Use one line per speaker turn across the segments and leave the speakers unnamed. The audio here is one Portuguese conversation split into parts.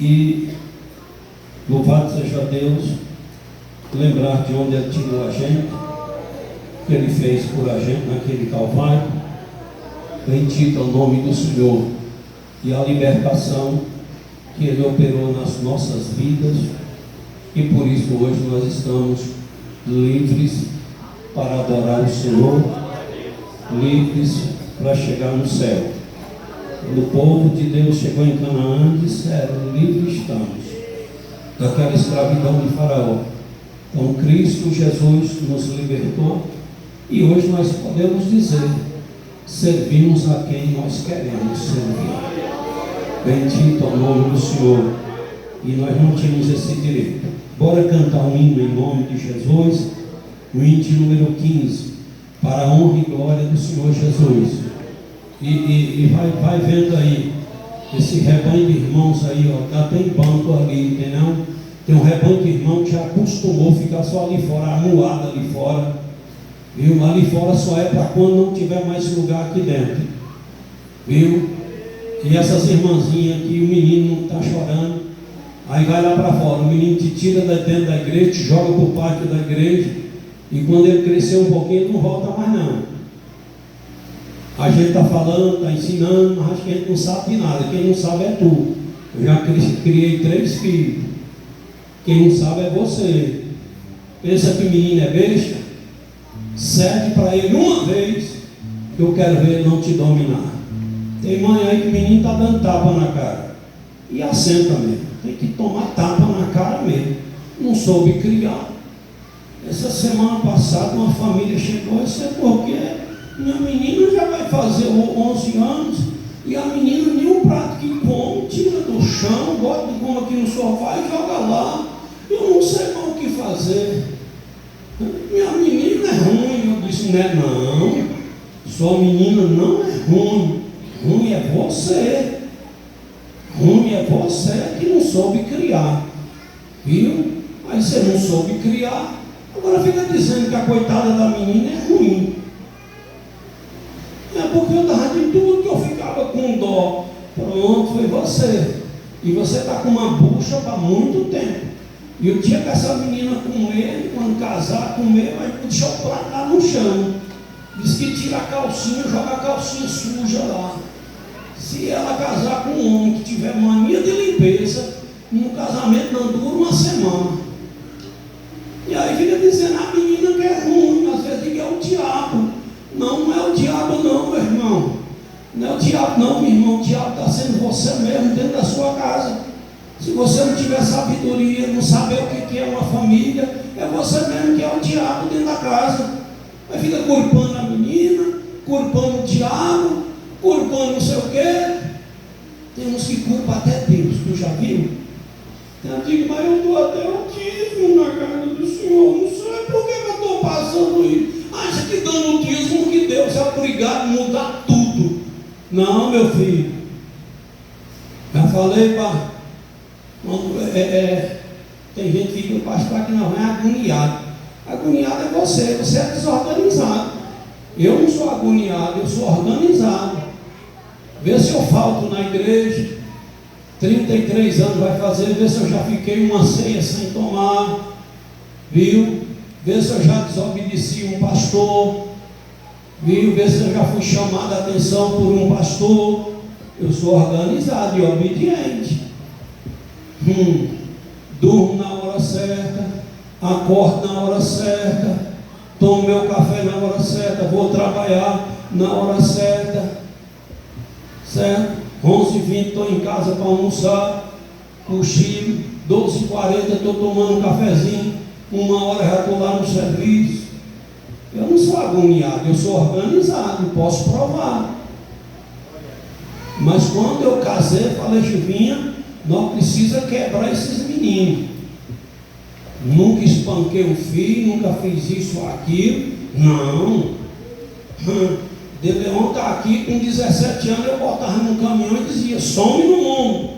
E louvado seja Deus, lembrar de onde Ele tirou a gente, o que Ele fez por a gente naquele Calvário. Bendito é o nome do Senhor e a libertação que Ele operou nas nossas vidas, e por isso hoje nós estamos livres para adorar o Senhor, livres para chegar no céu. Quando o povo de Deus chegou em Canaã, disseram: livres estamos daquela escravidão de Faraó. Então Cristo Jesus nos libertou, e hoje nós podemos dizer: servimos a quem nós queremos servir. Bendito é o nome do Senhor. E nós não tínhamos esse direito. Bora cantar um hino em nome de Jesus, o hino de número 15, para a honra e glória do Senhor Jesus. E vai vendo aí esse rebanho de irmãos aí, ó, tem banco ali, entendeu? Tem um rebanho de irmãos que já acostumou a ficar só ali fora, amuado ali fora, viu? Ali fora só é para quando não tiver mais lugar aqui dentro, viu? E essas irmãzinhas aqui, o menino não está chorando, aí vai lá para fora, o menino te tira da dentro da igreja, te joga para o pátio da igreja, e quando ele crescer um pouquinho, ele não volta mais não. A gente está falando, está ensinando, mas acho que a gente não sabe de nada. Quem não sabe é tu. Eu já criei 3 filhos. Quem não sabe é você. Pensa que o menino é besta? Serve para ele uma vez, que eu quero ver ele não te dominar. Tem mãe aí que o menino está dando tapa na cara. E assenta mesmo. Tem que tomar tapa na cara mesmo. Não soube criar. Essa semana passada uma família chegou, isso é porque minha menina já vai fazer 11 anos e a menina nem um prato que come, tira do chão, bota de goma aqui no sofá e joga lá. Eu não sei mais o que fazer. Minha menina é ruim. Eu disse: não é não, sua menina não é ruim. Ruim é você. Ruim é você que não soube criar. Viu? Aí você não soube criar, agora fica dizendo que a coitada da menina é ruim. É porque eu estava de tudo que eu ficava com dó. Pronto, foi você. E você está com uma bucha para muito tempo. E o dia que essa menina comer, quando casar, comer, vai deixar o prato lá no chão. Diz que tira a calcinha, joga a calcinha suja lá. Se ela casar com um homem que tiver mania de limpeza, no casamento não dura uma semana. E aí fica dizendo: a menina que é ruim, às vezes diga: é o diabo. Não, não é o diabo não, meu irmão. Não é o diabo não, meu irmão. O diabo está sendo você mesmo dentro da sua casa. Se você não tiver sabedoria, não saber o que é uma família, é você mesmo que é o diabo dentro da casa. Aí fica culpando a menina, culpando o diabo, culpando não sei o quê. Tem uns que culpam até Deus, tu já viu? Eu digo: mas eu estou até autismo na casa do Senhor, não sei por que eu estou passando isso. Acha que dando o dízimo que Deus é obrigado a mudar tudo? Não, meu filho. Já falei para... tem gente que fica: o pastor que não é agoniado. Agoniado é você é desorganizado. Eu não sou agoniado, eu sou organizado. Vê se eu falto na igreja. 33 anos vai fazer, vê se eu já fiquei uma ceia sem tomar. Viu? Vê se eu já desobedeci um pastor, viu? Vê se eu já fui chamado a atenção por um pastor. Eu sou organizado e obediente. Durmo na hora certa, acordo na hora certa, tomo meu café na hora certa, vou trabalhar na hora certa, certo? 11h20 estou em casa para almoçar, cochilo, 12h40 estou tomando um cafezinho, 1h já estou lá no serviço. Eu não sou agoniado, eu sou organizado, posso provar. Mas quando eu casei, falei: Chivinha, nós precisamos quebrar esses meninos. Nunca espanquei o filho, nunca fiz isso ou aquilo. Não. De Leão está aqui com 17 anos, eu botava no caminhão e dizia: some no mundo.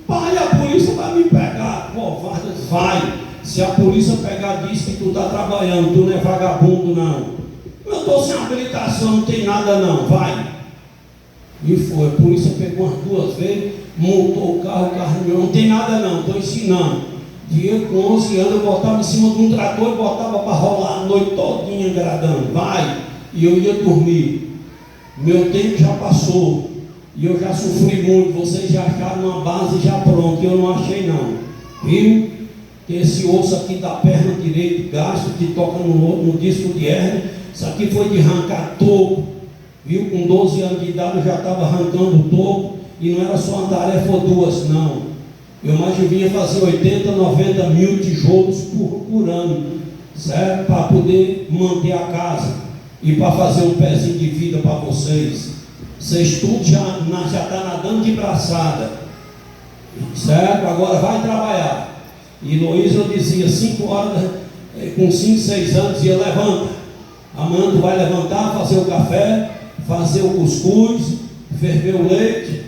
Pai, a polícia vai me pegar. Covarde, vai. Se a polícia pegar, diz que tu está trabalhando, tu não é vagabundo não. Eu estou sem habilitação, não tem nada não, vai. E foi, a polícia pegou umas 2 vezes, multou o carro não tem nada não, estou ensinando. Diego com 11 anos eu botava em cima de um trator e botava para rolar a noite todinha agradando, vai, e eu ia dormir. Meu tempo já passou, e eu já sofri muito, vocês já acharam uma base já pronta, eu não achei não, viu? Esse osso aqui da perna direita, gasto, que toca no disco de hérnia, isso aqui foi de arrancar topo, viu? Com 12 anos de idade eu já estava arrancando o topo, e não era só uma tarefa ou 2, não. Eu mais vinha fazer 80, 90 mil tijolos por ano, certo? Para poder manter a casa e para fazer um pezinho de vida para vocês. Vocês tudo já está nadando de braçada, certo? Agora vai trabalhar. E Luísa dizia 5 horas, com 5, 6 anos, dizia: levanta, amanhã tu vai levantar, fazer o café, fazer o cuscuz, ferver o leite,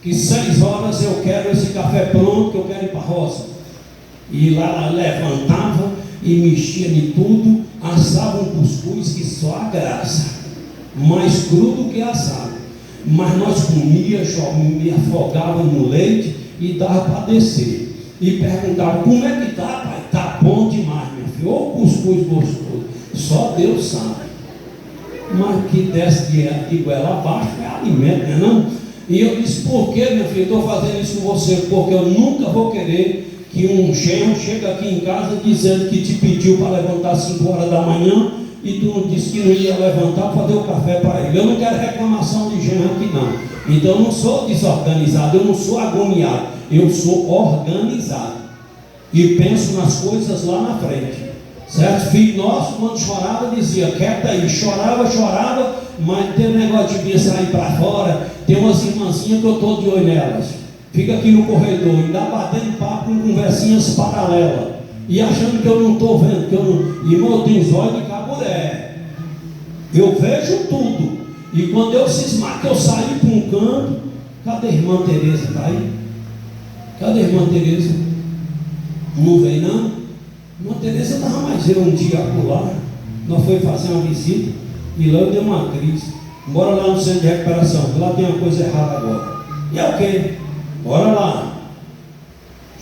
que 6 horas eu quero esse café pronto, que eu quero ir para a roça. E lá ela levantava e mexia em tudo, assava um cuscuz que só a graça, mais crudo que assado. Mas nós comíamos, me afogávamos no leite e dava para descer. E perguntava: como é que está, pai? Está bom demais, minha filha. Ô cuscuz gostoso, só Deus sabe. Mas que desce de goela abaixo é alimento, não é não? E eu disse: por que, minha filha, estou fazendo isso com você? Porque eu nunca vou querer que um genro chegue aqui em casa dizendo que te pediu para levantar 5 horas da manhã e tu não disse que não ia levantar para fazer o café para ele. Eu não quero reclamação de genro aqui não. Então eu não sou desorganizado, eu não sou agoniado, eu sou organizado e penso nas coisas lá na frente, certo? Filho nosso, quando chorava, dizia: quieta aí. Chorava, mas tem um negócio de vir sair para fora. Tem umas irmãzinhas que eu estou de olho nelas, fica aqui no corredor, ainda batendo papo com conversinhas paralelas e achando que eu não estou vendo, que eu não. Irmão, eu tenho zóio de caburé, eu vejo tudo. E quando eu cismar que eu saí para um canto, cadê a irmã Tereza? Está aí? Cadê a irmã Tereza? Não veio não? A irmã Tereza estava mais eu um dia lá. Nós fomos fazer uma visita e lá eu dei uma crise. Bora lá no centro de recuperação, que lá tem uma coisa errada agora. E é o quê? Bora lá.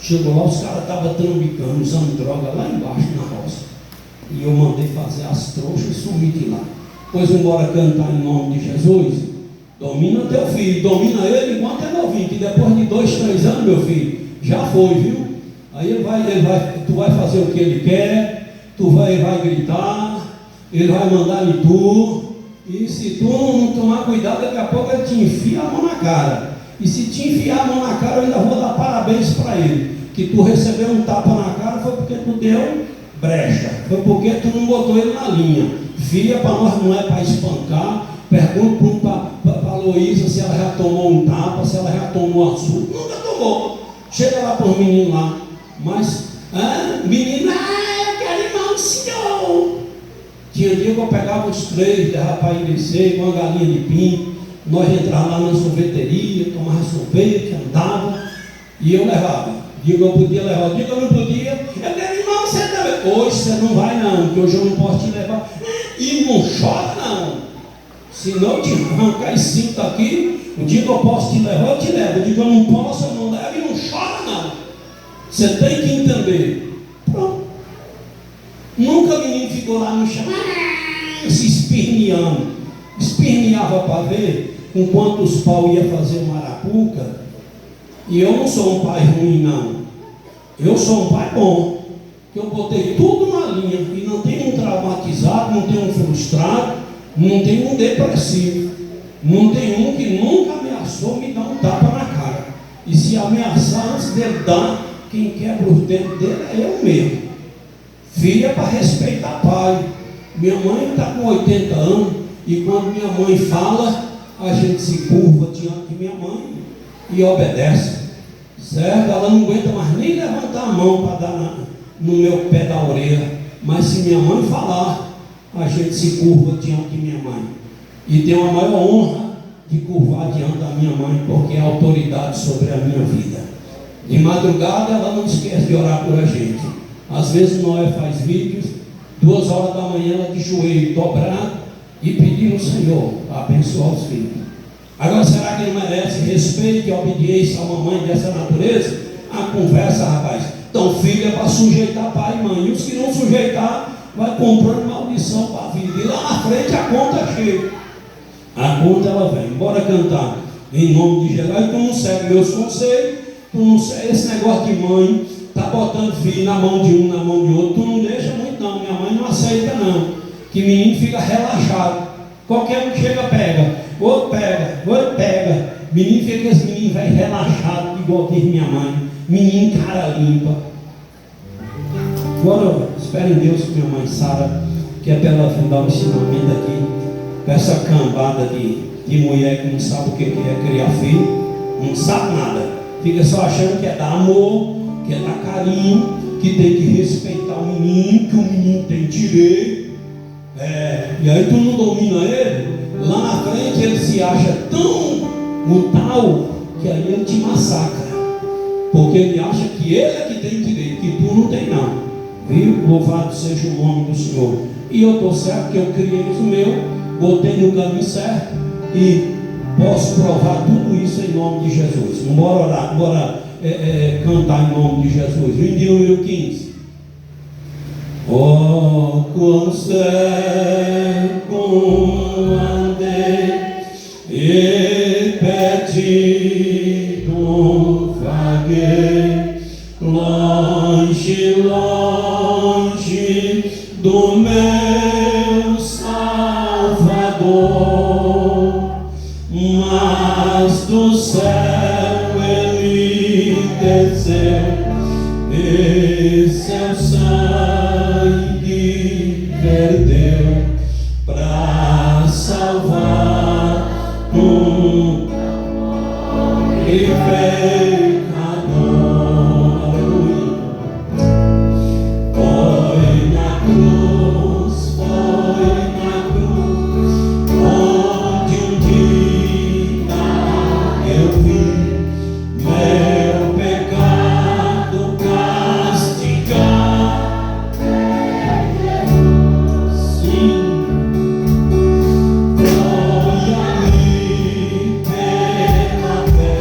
Chegou lá, os caras estavam trambicando, usando droga lá embaixo na roça. E eu mandei fazer as trouxas e sumi de lá. Pois embora cantar em nome de Jesus. Domina teu filho, domina ele enquanto é novinho, que depois de 2, 3 anos, meu filho, já foi, viu? Aí tu vai fazer o que ele quer, ele vai gritar, ele vai mandar em tu, e se tu não tomar cuidado, daqui a pouco ele te enfia a mão na cara. E se te enfiar a mão na cara, eu ainda vou dar parabéns para ele, que tu recebeu um tapa na cara foi porque tu deu brecha, foi porque tu não botou ele na linha. Filha, para nós não é para espancar. Pergunto para a Luísa se ela já tomou um tapa, se ela já tomou açúcar. Nunca tomou. Chega lá para os meninos lá. Mas, menino, eu quero ir não, senhor. Tinha dia que eu pegava os 3, dava para ir descer com uma galinha de pinto. Nós entrávamos lá na sorveteria, tomava sorvete, andava. E eu levava. Digo eu podia levar, digo eu não podia. Eu quero ir não, você também. Hoje você não vai não, que hoje eu não posso te levar. E não chora não. Se não te arrancar esse cinto aqui, o dia que eu posso te levar, eu te levo. Eu digo, eu não posso, eu não levo, e não chora não. Você tem que entender. Pronto. Nunca o menino ficou lá no chão, se esperneando. Esperneava para ver com quantos pau ia fazer uma arapuca. E eu não sou um pai ruim não. Eu sou um pai bom. Que eu botei tudo na linha. E não tem um traumatizado, não tem um frustrado, não tem um depressivo, não tem um que nunca ameaçou me dar um tapa na cara. E se ameaçar antes dele dar, quem quebra os dedos dele é eu mesmo. Filha para respeitar pai. Minha mãe está com 80 anos e quando minha mãe fala, a gente se curva diante de minha mãe e obedece. Certo? Ela não aguenta mais nem levantar a mão para dar no meu pé da orelha. Mas se minha mãe falar, a gente se curva diante de minha mãe. E tenho a maior honra de curvar diante da minha mãe, porque é autoridade sobre a minha vida. De madrugada ela não esquece de orar por a gente. Às vezes Noé faz vídeos, 2 horas da manhã ela de joelho dobrado e pedindo ao Senhor para abençoar os filhos. Agora, será que ele merece respeito e obediência a uma mãe dessa natureza? A conversa, rapaz. Então, filho é para sujeitar pai e mãe. E os que não sujeitar, vai comprando maldição para a vida. E lá na frente a conta chega. A conta ela vem. Bora cantar em nome de Jesus. Aí tu não segue meus conselhos. Tu não segue esse negócio de mãe. Tá botando filho na mão de um, na mão de outro. Tu não deixa muito não. Minha mãe não aceita não. Que menino fica relaxado. Qualquer um que chega pega. Outro pega. Outro pega. Menino fica esse menino vai relaxado. Igual diz minha mãe. Menino cara limpa. Agora espero em Deus que minha mãe Sara, que é para ela vir dar um ensinamento aqui para essa cambada de mulher que não sabe o que é criar filho, não sabe nada, fica só achando que é dar amor, que é dar carinho, que tem que respeitar o menino, que o menino tem direito. E aí tu não domina ele, lá na frente ele se acha tão o tal que aí ele te massacra, porque ele acha que ele é que tem direito, que tu não tem não. Viu? Louvado seja o nome do Senhor. E eu estou certo que eu criei o meu, botei no caminho certo e posso provar tudo isso em nome de Jesus. Bora orar, bora cantar em nome de Jesus. Vem de número 15. Oh, quão cego andei e perdido vaguei, longe, longe do meu Salvador, mas do céu ele desceu e seu sangue perdeu para salvar um pecador. Foi na cruz, onde um dia eu vi meu pecado castigar. Sim, foi ali pela fé.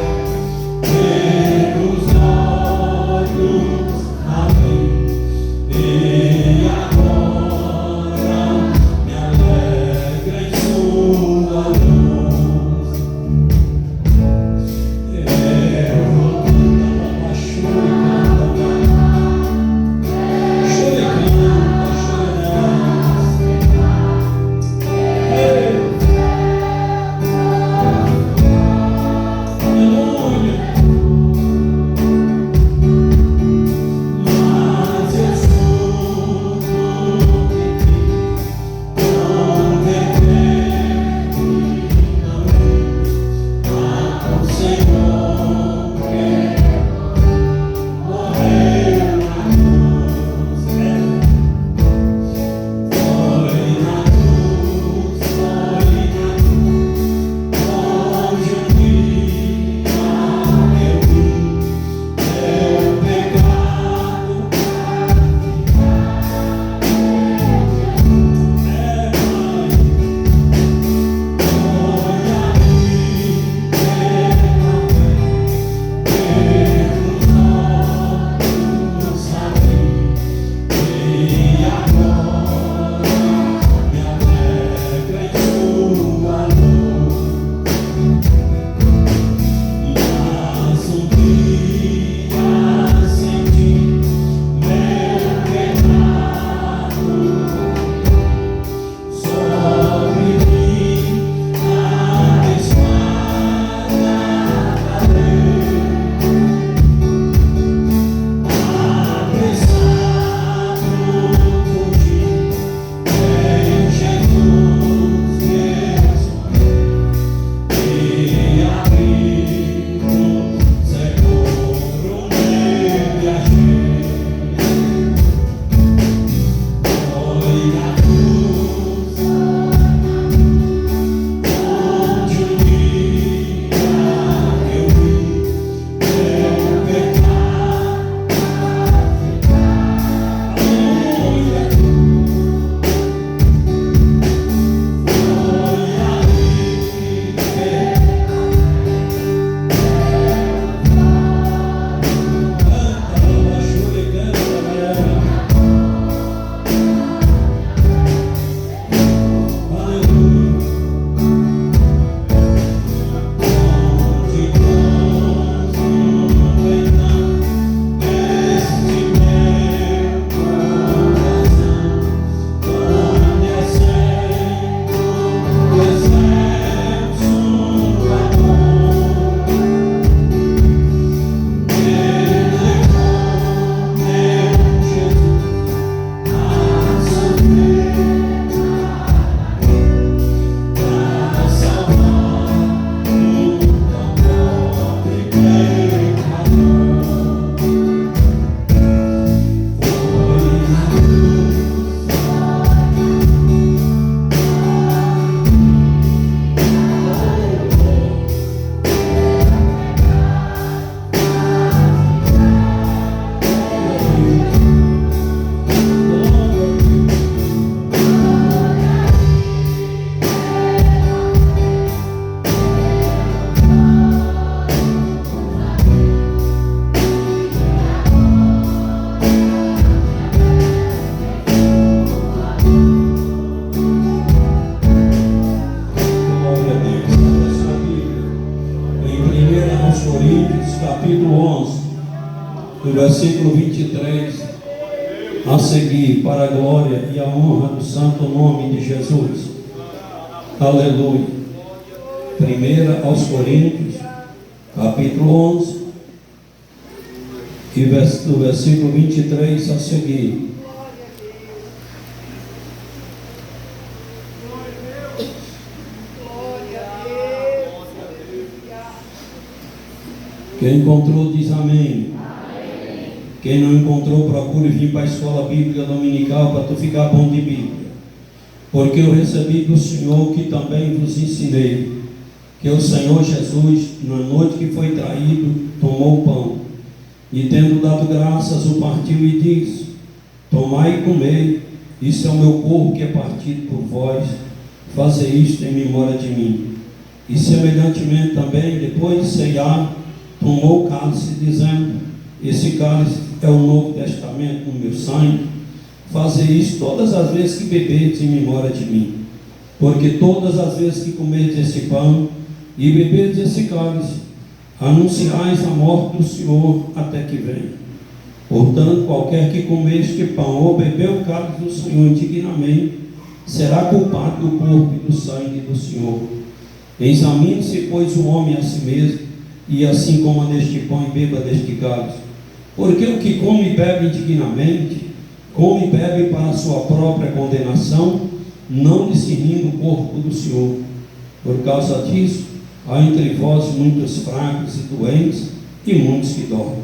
No versículo 23, a seguir, para a glória e a honra do santo nome de Jesus. Aleluia. 1 aos Coríntios, capítulo 11, e do versículo 23 a seguir. Quem encontrou diz amém. Quem não encontrou, procure vir para a escola bíblica dominical para tu ficar bom de Bíblia. Porque eu recebi do Senhor que também vos ensinei, que o Senhor Jesus, na noite que foi traído, tomou o pão, e tendo dado graças, o partiu e disse: tomai e comei, isso é o meu corpo que é partido por vós, fazei isto em memória de mim. E semelhantemente também, depois de ceiar, tomou o cálice, dizendo: esse cálice é o novo testamento no meu sangue, fazei isso todas as vezes que bebedes em memória de mim. Porque todas as vezes que comedes esse pão e bebedes esse cálice, anunciais a morte do Senhor até que venha. Portanto, qualquer que comer este pão ou beber o cálice do Senhor indignamente, será culpado do corpo e do sangue do Senhor. Examine-se, pois, o homem a si mesmo, e assim coma deste pão e beba deste cálice. Porque o que come e bebe indignamente, come e bebe para a sua própria condenação, não discernindo o corpo do Senhor. Por causa disso, há entre vós muitos fracos e doentes, e muitos que dormem.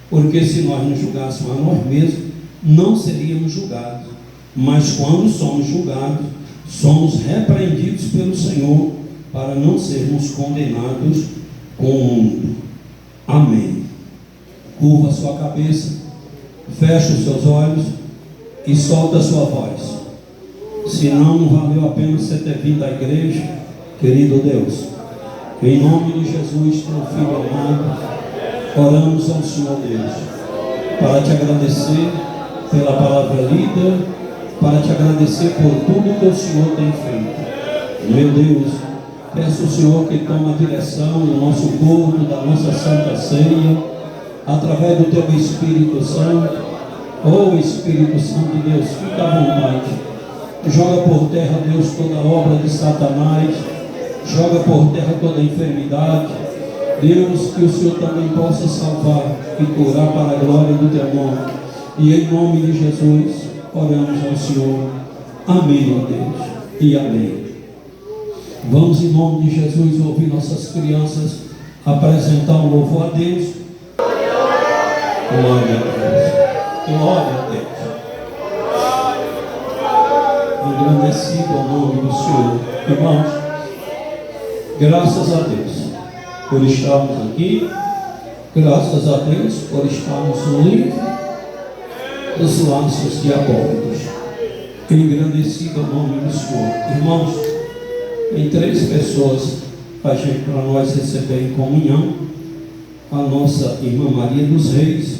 Porque se nós nos julgássemos a nós mesmos, não seríamos julgados. Mas quando somos julgados, somos repreendidos pelo Senhor, para não sermos condenados com o mundo. Amém. Curva a sua cabeça, fecha os seus olhos e solta a sua voz. Senão, não valeu a pena você ter vindo à igreja, querido Deus. Em nome de Jesus, teu Filho amado, oramos ao Senhor Deus, para te agradecer pela palavra lida, para te agradecer por tudo que o Senhor tem feito. Meu Deus, peço ao Senhor que tome a direção do nosso culto, da nossa Santa Ceia, através do teu Espírito Santo. Oh Espírito Santo de Deus, fica à vontade. Joga por terra, Deus, toda obra de Satanás. Joga por terra toda enfermidade. Deus, que o Senhor também possa salvar e curar para a glória do teu nome. E em nome de Jesus, oramos ao Senhor. Amém, ó Deus, e amém. Vamos, em nome de Jesus, ouvir nossas crianças apresentar um louvor a Deus. Glória a Deus. Glória a Deus. Engrandecido ao nome do Senhor. Irmãos, graças a Deus por estarmos aqui. Graças a Deus por estarmos livres dos laços diabólicos. Engrandecido ao nome do Senhor. Irmãos, tem 3 pessoas para nós receber em comunhão. A nossa irmã Maria dos Reis,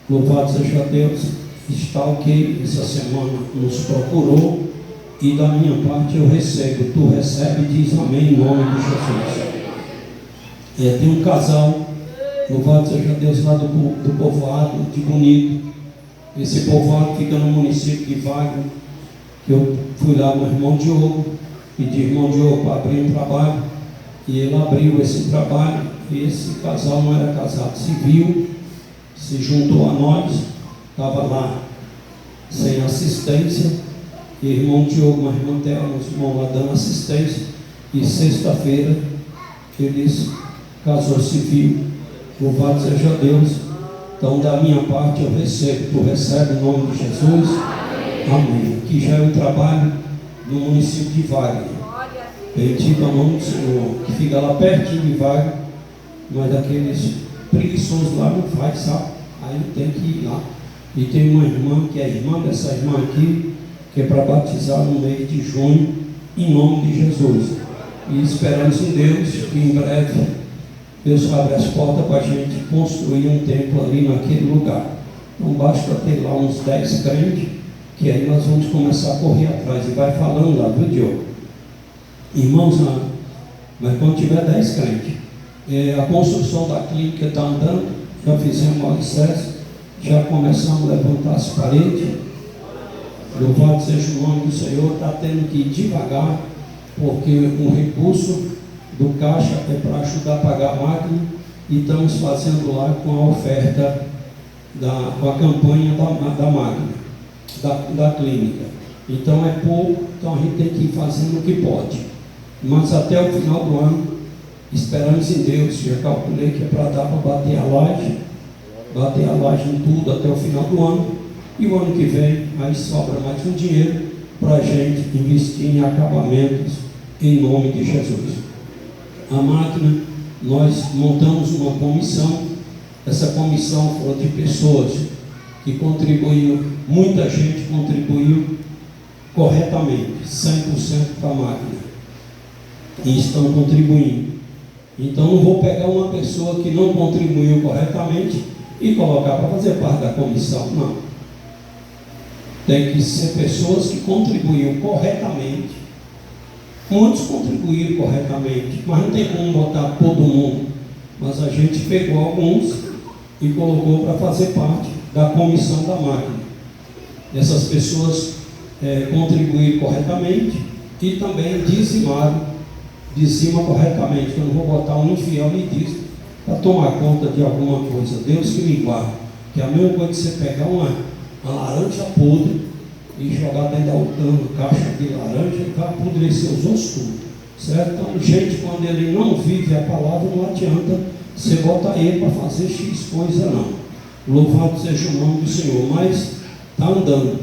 louvado seja Deus, está ok, essa semana nos procurou, e da minha parte eu recebo. Tu recebe e diz amém em nome de Jesus. Tem um casal, louvado seja Deus, lá do povoado de Bonito. Esse povoado fica no município de Wagner, que eu fui lá no irmão Diogo, pedi irmão Diogo para abrir um trabalho, e ele abriu esse trabalho. E esse casal não era casado civil, se juntou a nós, estava lá sem assistência, e irmão Diogo, uma irmã dela, os irmãos lá dando assistência, e sexta-feira eles casou civil. Louvado seja Deus. Então, da minha parte eu recebo, tu recebe em nome de Jesus. Amém. Que já é um trabalho no município de Wagner. Bendito é o nome do Senhor, que fica lá pertinho de Wagner, mas aqueles preguiçosos lá não faz, sabe? Aí tem que ir lá. E tem uma irmã, que é irmã dessa irmã aqui, que é para batizar no mês de junho, em nome de Jesus. E esperamos em Deus que em breve Deus abre as portas para a gente construir um templo ali naquele lugar. Não basta ter lá uns 10 crentes, que aí nós vamos começar a correr atrás. E vai falando lá, viu, Diogo? Irmãos, mas quando tiver 10 crentes, a construção da clínica está andando, já fizemos o alicerce, Já começamos a levantar as paredes. Louvado seja o nome do Senhor. Está tendo que ir devagar, porque o recurso do caixa é para ajudar a pagar a máquina. E estamos fazendo lá com a oferta, com a campanha da máquina, da clínica. Então é pouco, então a gente tem que ir fazendo o que pode. Mas até o final do ano, esperamos em Deus. Já calculei que é para dar para bater a laje em tudo até o final do ano. E o ano que vem, aí sobra mais um dinheiro para a gente investir em acabamentos, em nome de Jesus. A máquina, nós montamos uma comissão. Essa comissão foi de pessoas que contribuíram, muita gente contribuiu corretamente, 100% para a máquina, e estão contribuindo. Então não vou pegar uma pessoa que não contribuiu corretamente e colocar para fazer parte da comissão, não. Tem que ser pessoas que contribuíram corretamente. Muitos contribuíram corretamente, mas não tem como botar todo mundo. Mas a gente pegou alguns e colocou para fazer parte da comissão da máquina. Essas pessoas contribuíram corretamente e também dizima corretamente. Eu não vou botar um infiel nem disso para tomar conta de alguma coisa. Deus que me guarde. Que é a mesma coisa que você pegar uma laranja podre e jogar dentro da caixa de laranja e vai apodrecer os ossos tudo, certo? Então, gente, quando ele não vive a palavra, não adianta você botar ele para fazer X coisa, não. Louvado seja o nome do Senhor. Mas está andando.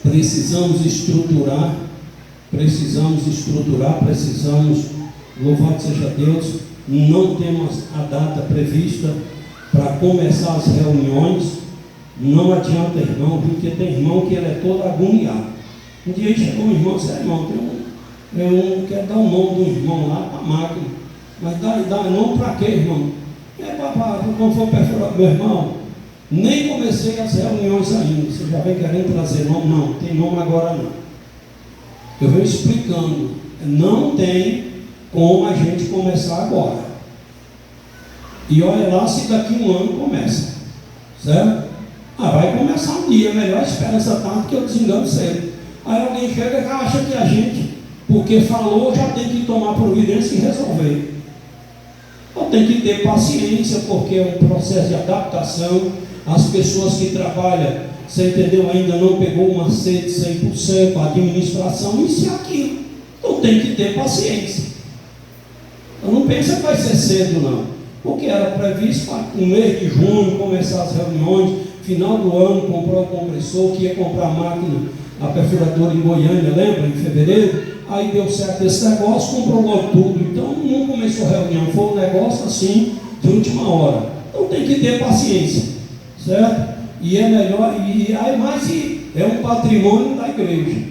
Precisamos estruturar, louvado seja Deus. Não temos a data prevista para começar as reuniões. Não adianta, irmão, porque tem irmão que ele é todo agoniado. Um dia chegou um irmão, disse: irmão, eu quero dar o nome do irmão lá para a máquina. Mas dá nome para quê, irmão? Quando for perfurar, meu irmão, nem comecei as reuniões ainda. Você já vem querendo trazer nome? Não, tem nome agora não. Eu venho explicando. Não tem como a gente começar agora. E olha lá se daqui um ano começa. Certo? Vai começar um dia, melhor esperança tarde que eu desengano cedo. Aí alguém chega e acha que a gente, porque falou, já tem que tomar providência e resolver. Então tem que ter paciência, porque é um processo de adaptação. As pessoas que trabalham, você entendeu, ainda não pegou o macete 100%, a administração, isso e aquilo. Então tem que ter paciência. Então não pensa que vai ser cedo não, porque era previsto para no mês de junho começar as reuniões. Final do ano comprou o compressor, que ia comprar a máquina, a perfuradora em Goiânia, lembra? Em fevereiro. Aí deu certo esse negócio, comprou logo tudo. Então não começou a reunião, foi um negócio assim de última hora. Então tem que ter paciência, certo? E é melhor, mas é um patrimônio da igreja.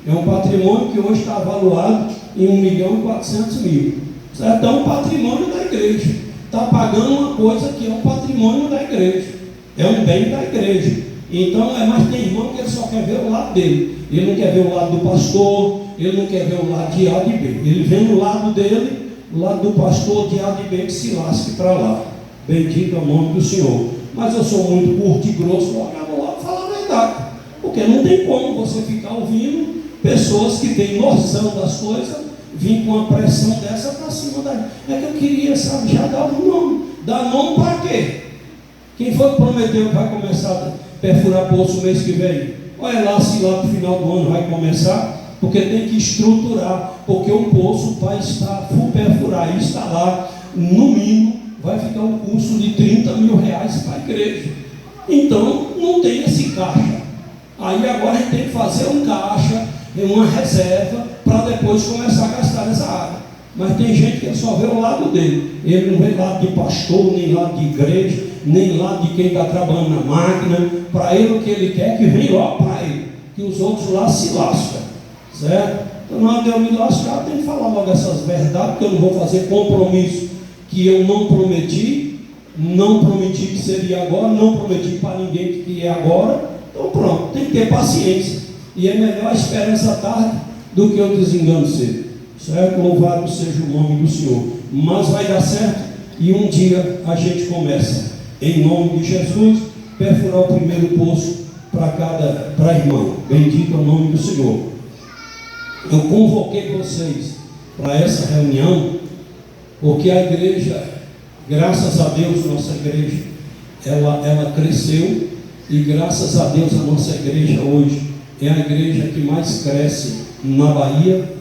É um patrimônio que hoje está avaliado em 1.400.000. Certo? É um patrimônio da igreja. Está pagando uma coisa que é um patrimônio da igreja. É um bem da igreja. Então, mas tem irmão que ele só quer ver o lado dele. Ele não quer ver o lado do pastor, ele não quer ver o lado de A e B. Ele vem no lado dele, o lado do pastor de A e B, que se lasque para lá. Bendito é o nome do Senhor. Mas eu sou muito curto e grosso, eu vou logo falar a verdade. Porque não tem como você ficar ouvindo pessoas que têm noção das coisas vir com uma pressão dessa para cima da. É que eu queria, sabe, já dar um nome. Dar nome para quê? Quem foi que prometeu que vai começar a perfurar poço o mês que vem? Olha lá se lá no final do ano vai começar, porque tem que estruturar, porque o poço vai estar perfurar e instalar, no mínimo, vai ficar um custo de 30 mil reais para a igreja. Então, não tem esse caixa. Aí agora a gente tem que fazer um caixa, uma reserva, para depois começar a gastar nessa área. Mas tem gente que só vê o lado dele. Ele não vê lado de pastor, nem lado de igreja, nem lado de quem está trabalhando na máquina. Para ele o que ele quer é que vem logo para ele, que os outros lá se lascam, certo? Então na hora de eu me lascar, tem que falar logo essas verdades, porque eu não vou fazer compromisso que eu não prometi que seria agora, não prometi para ninguém que é agora. Então pronto, tem que ter paciência. E é melhor a esperança tarde do que o desengano cedo, certo? Louvado seja o nome do Senhor. Mas vai dar certo e um dia a gente começa. Em nome de Jesus, perfurar o primeiro poço para irmão. Bendito é o nome do Senhor. Eu convoquei vocês para essa reunião, porque a igreja, graças a Deus, nossa igreja, ela cresceu, e graças a Deus a nossa igreja hoje é a igreja que mais cresce na Bahia,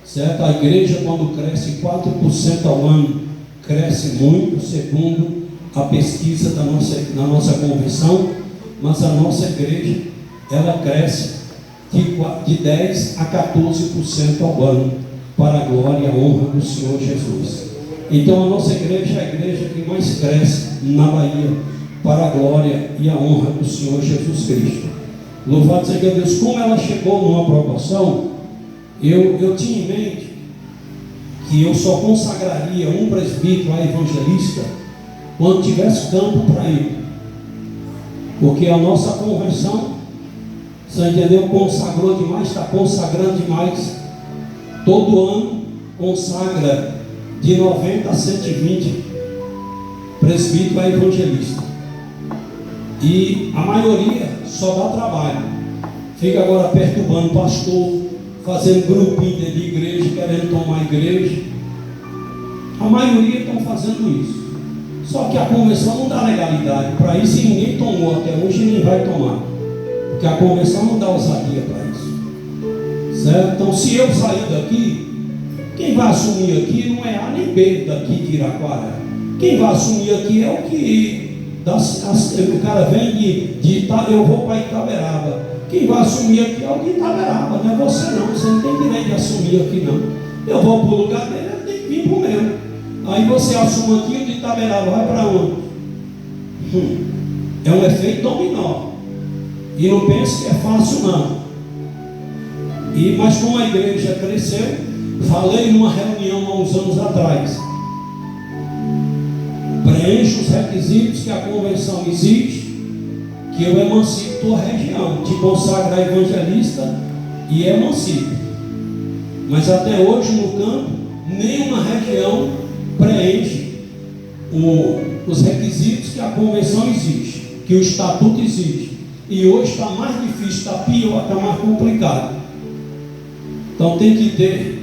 certo? A igreja, quando cresce 4% ao ano, cresce muito, segundo a pesquisa da nossa convenção, mas a nossa igreja, ela cresce de 10% a 14% ao ano, para a glória e a honra do Senhor Jesus. Então a nossa igreja é a igreja que mais cresce na Bahia, para a glória e a honra do Senhor Jesus Cristo. Louvado seja Deus. Como ela chegou numa proporção, eu tinha em mente que eu só consagraria um presbítero a evangelista quando tivesse campo para ele, porque a nossa conversão, você entendeu, consagrou demais, está consagrando demais. Todo ano consagra de 90 a 120 presbítero a evangelista, e a maioria só dá trabalho, fica agora perturbando o pastor, fazendo grupinho de igreja, querendo tomar a igreja. A maioria estão fazendo isso. Só que a convenção não dá legalidade para isso, e ninguém tomou até hoje e nem vai tomar, porque a convenção não dá ousadia para isso, certo? Então, se eu sair daqui, quem vai assumir aqui não é A nem B daqui de Iraquara. Quem vai assumir aqui é o que o cara vem eu vou para Itaberaba. Quem vai assumir aqui é o de Itaberaba, não é você não. Você não tem direito de assumir aqui não. Eu vou para o lugar dele, ele tem que vir para o meu. Aí você assume aqui, o de Itaberaba vai para onde? É um efeito dominó. E não pense que é fácil não. Mas como a igreja cresceu, falei numa reunião há uns anos atrás, preencha os requisitos que a convenção exige, que eu emancipo tua região, te consagra evangelista e emancipo. Mas até hoje no campo, nenhuma região preenche os requisitos que a convenção exige, que o estatuto exige. E hoje está mais difícil, está pior, está mais complicado. Então tem que ter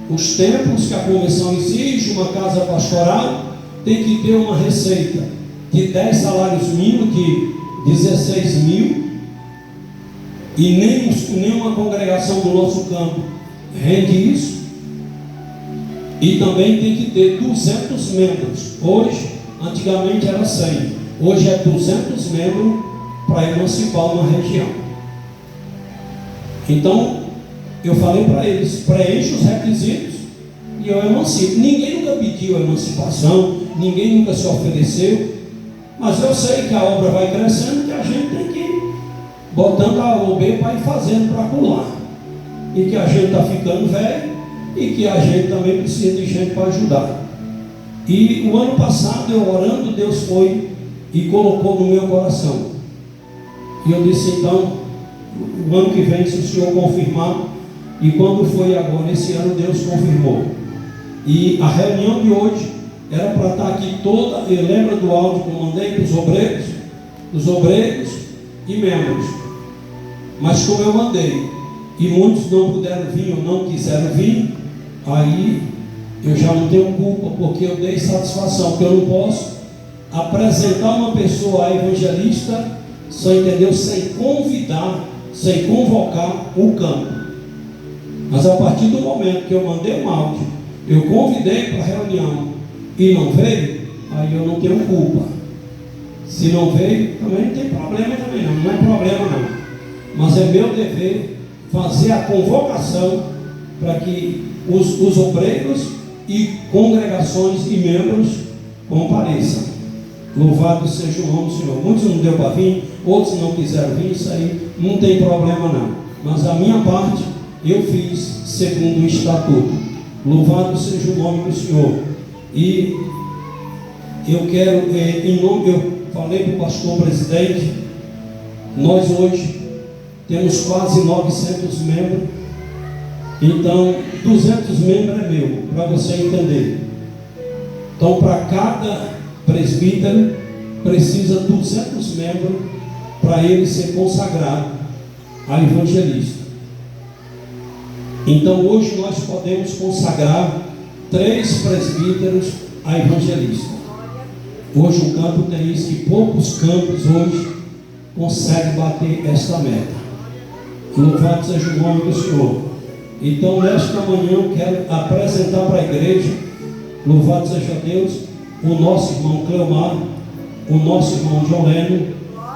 os templos que a convenção exige, uma casa pastoral, tem que ter uma receita de 10 salários mínimos, de 16 mil, e nenhuma congregação do nosso campo rende isso. E também tem que ter 200 membros. Hoje, antigamente era 100, hoje é 200 membros para emancipar uma região. Então eu falei para eles, preencha os requisitos e eu emancipo. Ninguém nunca pediu emancipação, ninguém nunca se ofereceu, mas eu sei que a obra vai crescendo, que a gente tem que ir botando a OB para ir fazendo para pular, e que a gente está ficando velho, e que a gente também precisa de gente para ajudar. E o ano passado, eu orando, Deus foi e colocou no meu coração, e eu disse: então, o ano que vem, se o Senhor confirmar. E quando foi agora, esse ano, Deus confirmou. E a reunião de hoje era para estar aqui toda. Eu lembro do áudio que eu mandei para os obreiros e membros. Mas como eu mandei, e muitos não puderam vir ou não quiseram vir, aí eu já não tenho culpa, porque eu dei satisfação, porque eu não posso apresentar uma pessoa a evangelista, sem entender, sem convidar, sem convocar o campo. Mas a partir do momento que eu mandei um áudio, eu convidei para a reunião e não veio, aí eu não tenho culpa. Se não veio, também não tem problema também não é problema não. Mas é meu dever fazer a convocação para que os obreiros e congregações e membros compareçam. Louvado seja o nome do Senhor. Muitos não deu para vir, outros não quiseram vir, isso aí não tem problema não. Mas a minha parte eu fiz segundo o estatuto. Louvado seja o nome do Senhor. E eu quero, eu falei para o pastor presidente, nós hoje temos quase 900 membros, então 200 membros é meu, para você entender. Então, para cada presbítero precisa de 200 membros para ele ser consagrado a evangelista. Então hoje nós podemos consagrar 3 presbíteros a evangelista. Hoje o campo tem isso, que poucos campos hoje conseguem bater esta meta. Louvado seja o nome do Senhor. Então nesta manhã eu quero apresentar para a igreja, louvado seja Deus, o nosso irmão Cleomar, o nosso irmão John Leno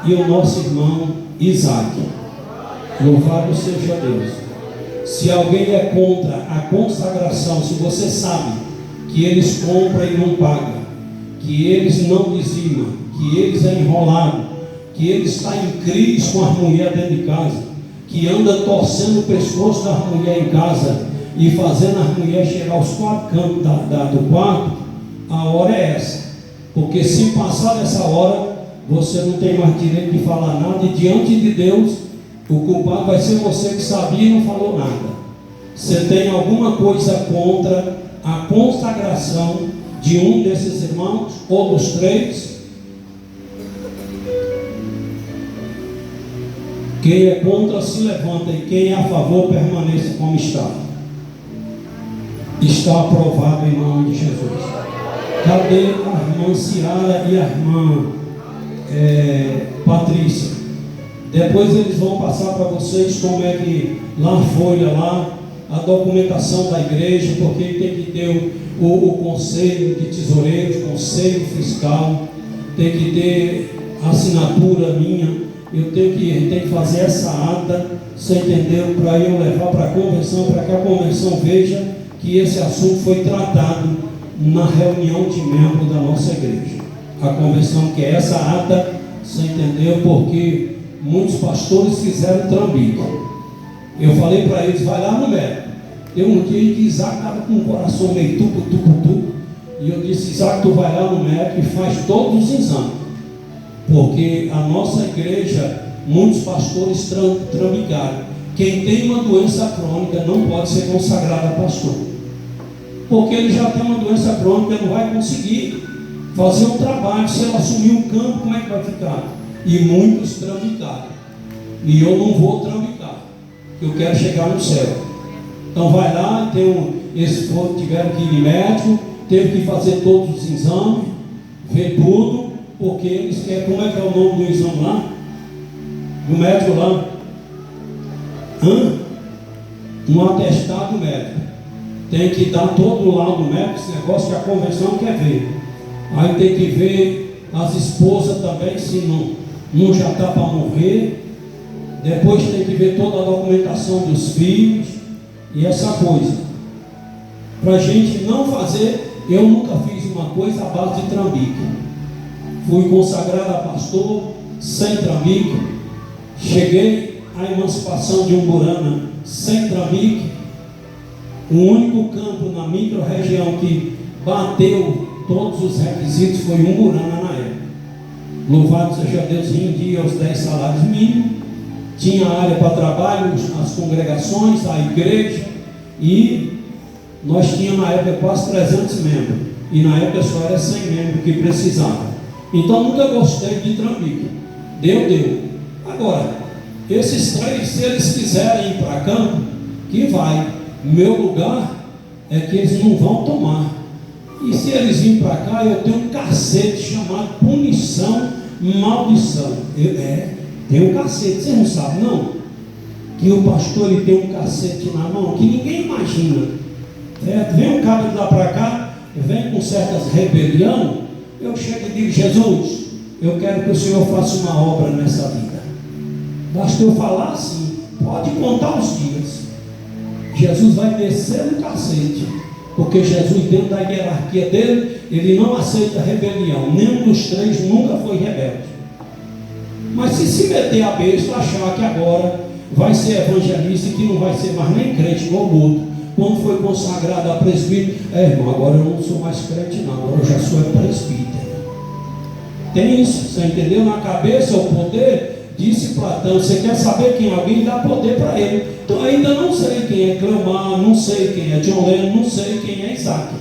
e o nosso irmão Isaac. Louvado seja Deus. Se alguém é contra a consagração, se você sabe que eles compram e não pagam, que eles não dizimam, que eles é enrolado, que eles está em crise com as mulheres dentro de casa, que anda torcendo o pescoço das mulheres em casa e fazendo as mulheres chegar aos 4 cantos do quarto, a hora é essa. Porque se passar dessa hora, você não tem mais direito de falar nada, e diante de Deus, o culpado vai ser você que sabia e não falou nada. Você tem alguma coisa contra a consagração de um desses irmãos, ou dos 3? Quem é contra se levanta, e quem é a favor permaneça como está. Está aprovado em nome de Jesus. Cadê a irmã Ciara e a irmã Patrícia? Depois eles vão passar para vocês como é que lá a folha, lá a documentação da igreja, porque tem que ter o conselho de tesoureiros, conselho fiscal, tem que ter assinatura minha. Eu tenho que fazer essa ata, você entendeu? Para eu levar para a convenção, para que a convenção veja que esse assunto foi tratado na reunião de membros da nossa igreja. A convenção quer essa ata, você entendeu? Porque muitos pastores fizeram trambique. Eu falei para eles, vai lá no médico. Tem um dia que Isaac estava com o coração meio tucu, e eu disse, Isaac, tu vai lá no médico e faz todos os exames. Porque a nossa igreja, muitos pastores trambicaram. Quem tem uma doença crônica não pode ser consagrado a pastor. Porque ele já tem uma doença crônica, não vai conseguir fazer um trabalho. Se ele assumir um campo, como é que vai ficar? E muitos trambicaram. E eu não vou trambicar. Eu quero chegar no céu. Então vai lá, esse povo tiveram que ir em médico, teve que fazer todos os exames, ver tudo, porque eles querem, como é que é o nome do exame lá? Do médico lá? Um atestado médico. Tem que dar todo o laudo médico, esse negócio que a convenção quer ver. Aí tem que ver as esposas também, se não já está para morrer. Depois tem que ver toda a documentação dos filhos e essa coisa. Para a gente não fazer, eu nunca fiz uma coisa à base de trambique. Fui consagrado a pastor sem trambique. Cheguei à emancipação de Umburana sem trambique. O único campo na micro-região que bateu todos os requisitos foi Umburana na época. Louvado seja Deus, rendia os 10 salários mínimos. Tinha área para trabalho, as congregações, a igreja. E nós tínhamos na época quase 300 membros. E na época só era 100 membros que precisavam. Então nunca gostei de trambique. Deu. Agora, esses 3, se eles quiserem ir para campo, que vai. Meu lugar é que eles não vão tomar. E se eles virem para cá, eu tenho um cacete chamado punição, maldição. Tem um cacete, você não sabe não? Que o pastor ele tem um cacete na mão, que ninguém imagina. Vem um cara de lá para cá, vem com certas rebelião, eu chego e digo, Jesus, eu quero que o Senhor faça uma obra nessa vida. Basta eu falar assim, pode contar os dias. Jesus vai descer no cacete, porque Jesus, dentro da hierarquia dele, ele não aceita rebelião. Nenhum dos 3 nunca foi rebelde. Mas se meter a besta, achar que agora vai ser evangelista e que não vai ser mais nem crente no luto, quando foi consagrado a presbítero, irmão, agora eu não sou mais crente não, agora eu já sou presbítero. Tem isso, você entendeu? Na cabeça o poder. Disse Platão, você quer saber quem é alguém, dá poder para ele. Então ainda não sei quem é Cleomar, não sei quem é John Lennon, não sei quem é Isaac.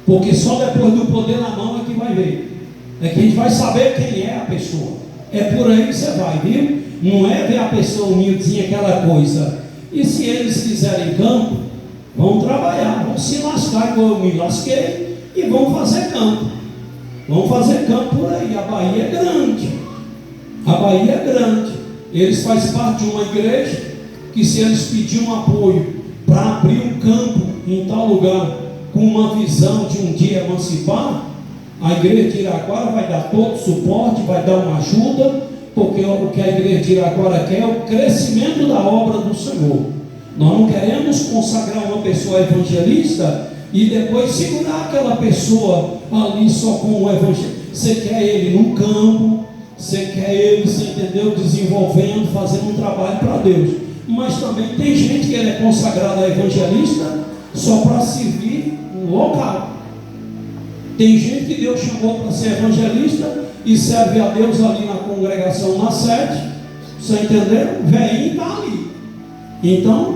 Porque só depois do poder na mão é que vai ver. É que a gente vai saber quem é a pessoa. É por aí que você vai, viu? Não é ver a pessoa humildezinha, aquela coisa. E se eles fizerem campo, vão trabalhar, vão se lascar, como eu me lasquei, e vão fazer campo. Vão fazer campo por aí. A Bahia é grande. A Bahia é grande. Eles fazem parte de uma igreja que, se eles pedirem um apoio para abrir um campo em tal lugar, com uma visão de um dia emancipar, a igreja de Iraquara vai dar todo o suporte, vai dar uma ajuda, porque o que a igreja de Iraquara quer é o crescimento da obra do Senhor. Nós não queremos consagrar uma pessoa evangelista e depois segurar aquela pessoa ali só com o evangelho. Você quer ele no campo, você quer ele, você entendeu, desenvolvendo, fazendo um trabalho para Deus. Mas também tem gente que ele é consagrado a evangelista só para servir um local. Tem gente que Deus chamou para ser evangelista e serve a Deus ali na congregação, na sede. Você entendeu? O velhinho está ali. Então,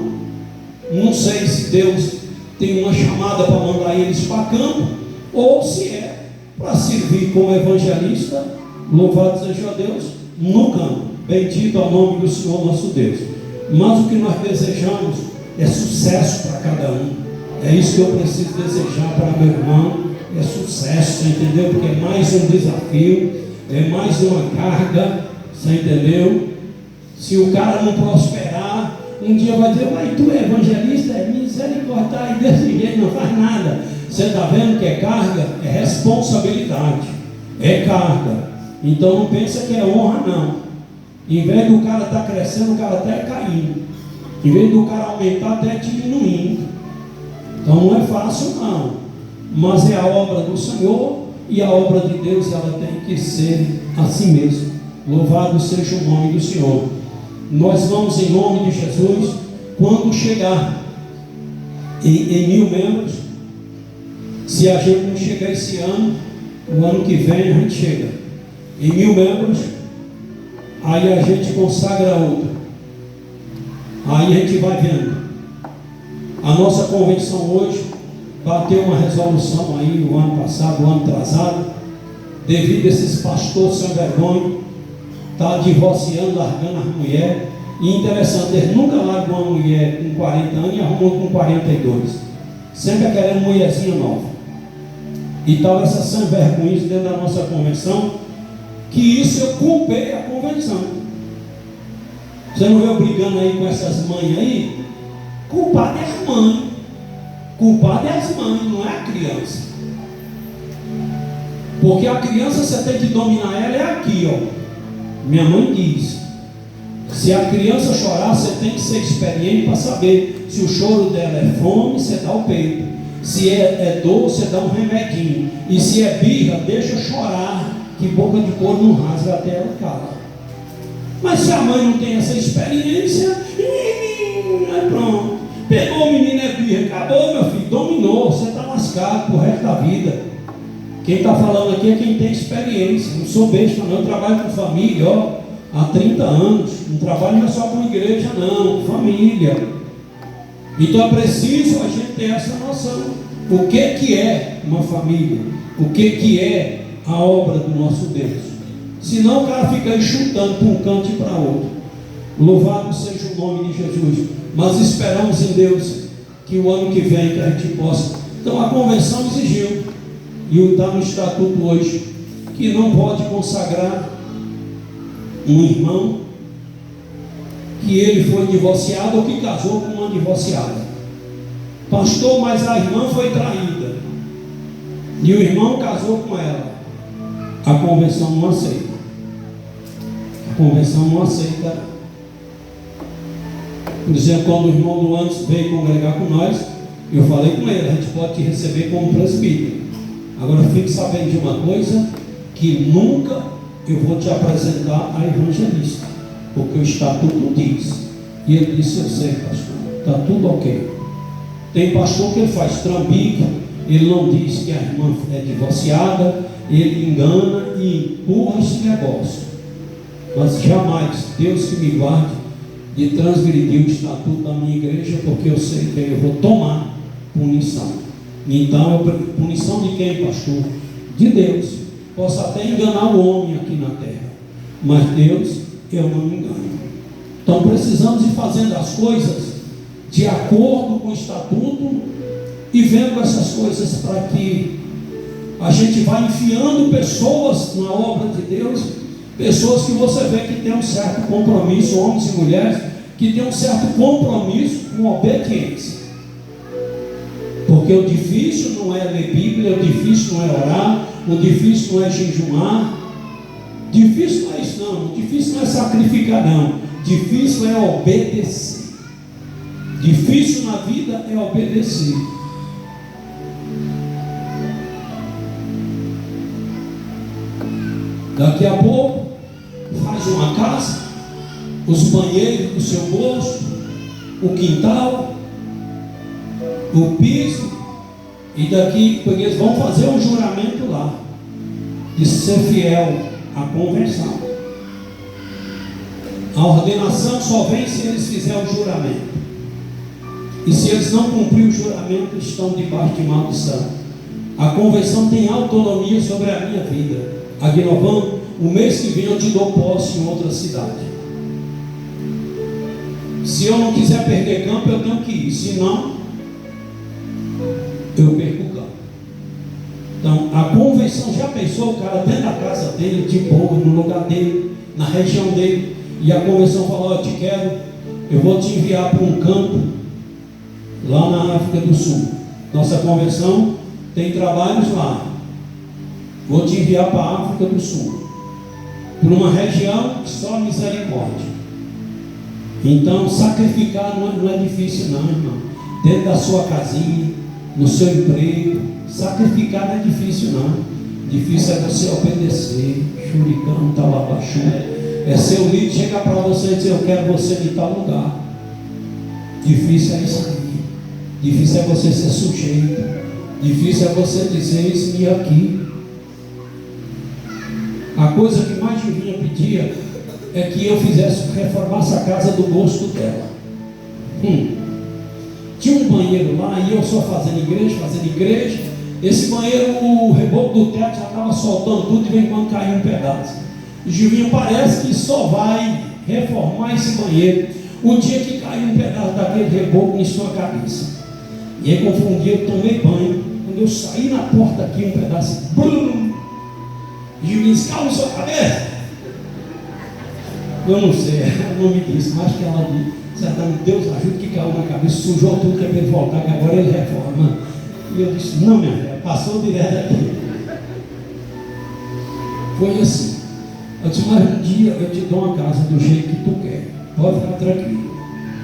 não sei se Deus tem uma chamada para mandar eles para campo, ou se é para servir como evangelista, louvado seja Deus, no campo. Bendito é o nome do Senhor nosso Deus. Mas o que nós desejamos é sucesso para cada um. É isso que eu preciso desejar para meu irmão. É sucesso, você entendeu? Porque é mais um desafio, é mais uma carga, você entendeu? Se o cara não prosperar, um dia vai dizer, mas tu é evangelista, é misericórdia, e desse jeito não faz nada. Você está vendo que é carga? É responsabilidade, é carga. Então não pensa que é honra, não. Em vez do cara estar crescendo, o cara até caindo. Em vez do cara aumentar, até diminuindo. Então não é fácil, não. Mas é a obra do Senhor, e a obra de Deus, ela tem que ser assim mesmo. Louvado seja o nome do Senhor. Nós vamos, em nome de Jesus, quando chegar em 1000 membros, se a gente não chegar esse ano, o ano que vem a gente chega em 1000 membros, aí a gente consagra outra, aí a gente vai vendo. A nossa convenção hoje bateu uma resolução aí o ano passado, o ano atrasado, devido a esses pastores sem vergonha, está divorciando, largando as mulheres. E interessante, eles nunca largam uma mulher com 40 anos e arrumam com 42, sempre querendo mulherzinha nova. E estava essa sem vergonha dentro da nossa convenção, que isso eu culpei a convenção. Você não vê eu brigando aí com essas mães aí? Culpado é as mães. Culpado é as mães, não é a criança. Porque a criança você tem que dominar ela é aqui, ó. Minha mãe diz: se a criança chorar, você tem que ser experiente para saber se o choro dela é fome, você dá o peito. Se é dor, você dá um remedinho. E se é birra, deixa chorar, que boca de couro não rasga até ela cala. Mas se a mãe não tem essa experiência, aí pronto. Pegou o menino, é birra, acabou, meu filho, dominou, você está lascado pro resto da vida. Quem está falando aqui é quem tem experiência. Não sou besta, não. Eu trabalho com família, ó, há 30 anos. Não trabalho não é só com igreja, não, com família. Então é preciso a gente ter essa noção. O que é uma família? O que é a obra do nosso Deus? Senão o cara fica aí chutando para um canto e para outro. Louvado seja o nome de Jesus. Mas esperamos em Deus que o ano que vem que a gente possa. Então a convenção exigiu, e está no estatuto hoje, que não pode consagrar um irmão que ele foi divorciado ou que casou com uma divorciada. Pastor, mas a irmã foi traída e o irmão casou com ela. A convenção não aceita. A convenção não aceita. Por exemplo, quando o irmão do antes veio congregar com nós, eu falei com ele: a gente pode te receber como presbítero. Agora fique sabendo de uma coisa, que nunca eu vou te apresentar a evangelista, porque o estatuto diz. E ele disse: eu sei, pastor, está tudo ok. Tem pastor que ele faz trambique, ele não diz que a irmã é divorciada, ele engana e empurra esse negócio. Mas jamais, Deus que me guarde de transgredir o estatuto da minha igreja, porque eu sei que eu vou tomar punição. Então, punição de quem, pastor? De Deus. Posso até enganar o homem aqui na terra, mas Deus, eu não me engano. Então precisamos ir fazendo as coisas de acordo com o estatuto e vendo essas coisas para que a gente vá enfiando pessoas na obra de Deus, pessoas que você vê que tem um certo compromisso, homens e mulheres, que tem um certo compromisso com obediência. Porque o difícil não é ler Bíblia, o difícil não é orar, o difícil não é jejuar, difícil não é isso não, o difícil não é sacrificar não, difícil é obedecer. Difícil na vida é obedecer. Daqui a pouco faz uma casa, os banheiros do seu gosto, o quintal, o piso, e daqui eles vão fazer um juramento lá de ser fiel à conversão. A ordenação só vem se eles fizerem o juramento, e se eles não cumprirem o juramento, estão debaixo de maldição. A conversão tem autonomia sobre a minha vida. Aguinovan, o mês que vem eu te dou posse em outra cidade. Se eu não quiser perder campo, eu tenho que ir, senão eu perco o campo. Então, a convenção, já pensou o cara dentro da casa dele, de boa, no lugar dele, na região dele, e a convenção falou: eu te quero, eu vou te enviar para um campo lá na África do Sul. Nossa convenção tem trabalhos lá. Vou te enviar para a África do Sul, por uma região que só misericórdia. Então, sacrificar não é difícil não, irmão. Dentro da sua casinha, no seu emprego, sacrificar não é difícil não. Difícil é você obedecer. Churicão, talabaxu. É seu líder chegar para você e dizer: eu quero você em tal lugar. Difícil é isso aí. Difícil é você ser sujeito. Difícil é você dizer: eis-me aqui. A coisa que mais Juvinha pedia é que eu reformasse a casa do gosto dela. Tinha um banheiro lá e eu só fazendo igreja. Esse banheiro, o reboco do teto já estava soltando tudo e vem quando caiu um pedaço. Juvinha parece que só vai reformar esse banheiro o dia que caiu um pedaço daquele reboco em sua cabeça. E aí confundi, eu tomei banho. Quando eu saí na porta aqui, um pedaço, brum, Juvinha disse: calma sua cabeça. Eu não sei, ela não me disse, mas que ela disse: certamente Deus ajuda, que caiu na cabeça, sujou tudo, que é para ele voltar, que agora ele reforma. E eu disse: não, minha filha, passou direto aqui. Foi assim. Eu disse: mas um dia eu te dou uma casa do jeito que tu quer, pode ficar tranquilo.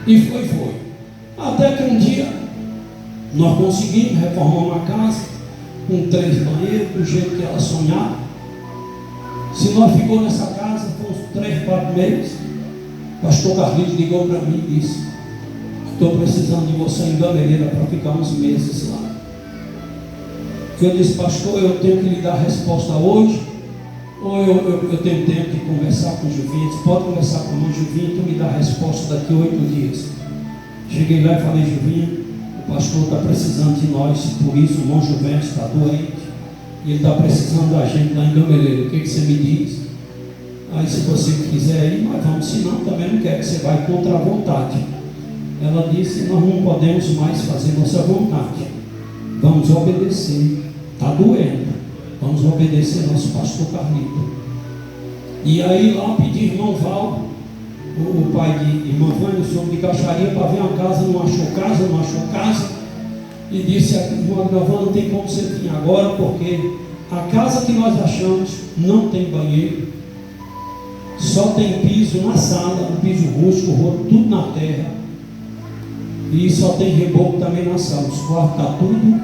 E foi. Até que um dia nós conseguimos reformar uma casa com 3 banheiros, do jeito que ela sonhava. Se nós ficou nessa casa por uns 3, 4 meses, o pastor Carlitos ligou para mim e disse: estou precisando de você em Gameleira para ficar uns meses lá. Eu disse: pastor, eu tenho que lhe dar a resposta hoje, ou eu tenho tempo de conversar com o Juvinha? Você pode conversar com o Juvinha, tu me dá a resposta daqui a 8 dias. Cheguei lá e falei: Juvinha, o pastor está precisando de nós, por isso o irmão Juventus está doente, e ele está precisando da gente lá em Gameleira. O que você me diz? Aí, se você quiser ir, nós vamos, senão também não quer, que você vai contra a vontade. Ela disse: nós não podemos mais fazer nossa vontade, vamos obedecer. Está doendo, vamos obedecer nosso pastor Carlito. E aí lá pedi irmão Val, o pai de irmã Vânia, o senhor de Caixaria, para ver uma casa, não achou casa, e disse: irmão Galvão, não tem como você vir agora, porque a casa que nós achamos não tem banheiro, só tem piso na sala, um piso rústico, tudo na terra, e só tem reboco também na sala. Os quartos está tudo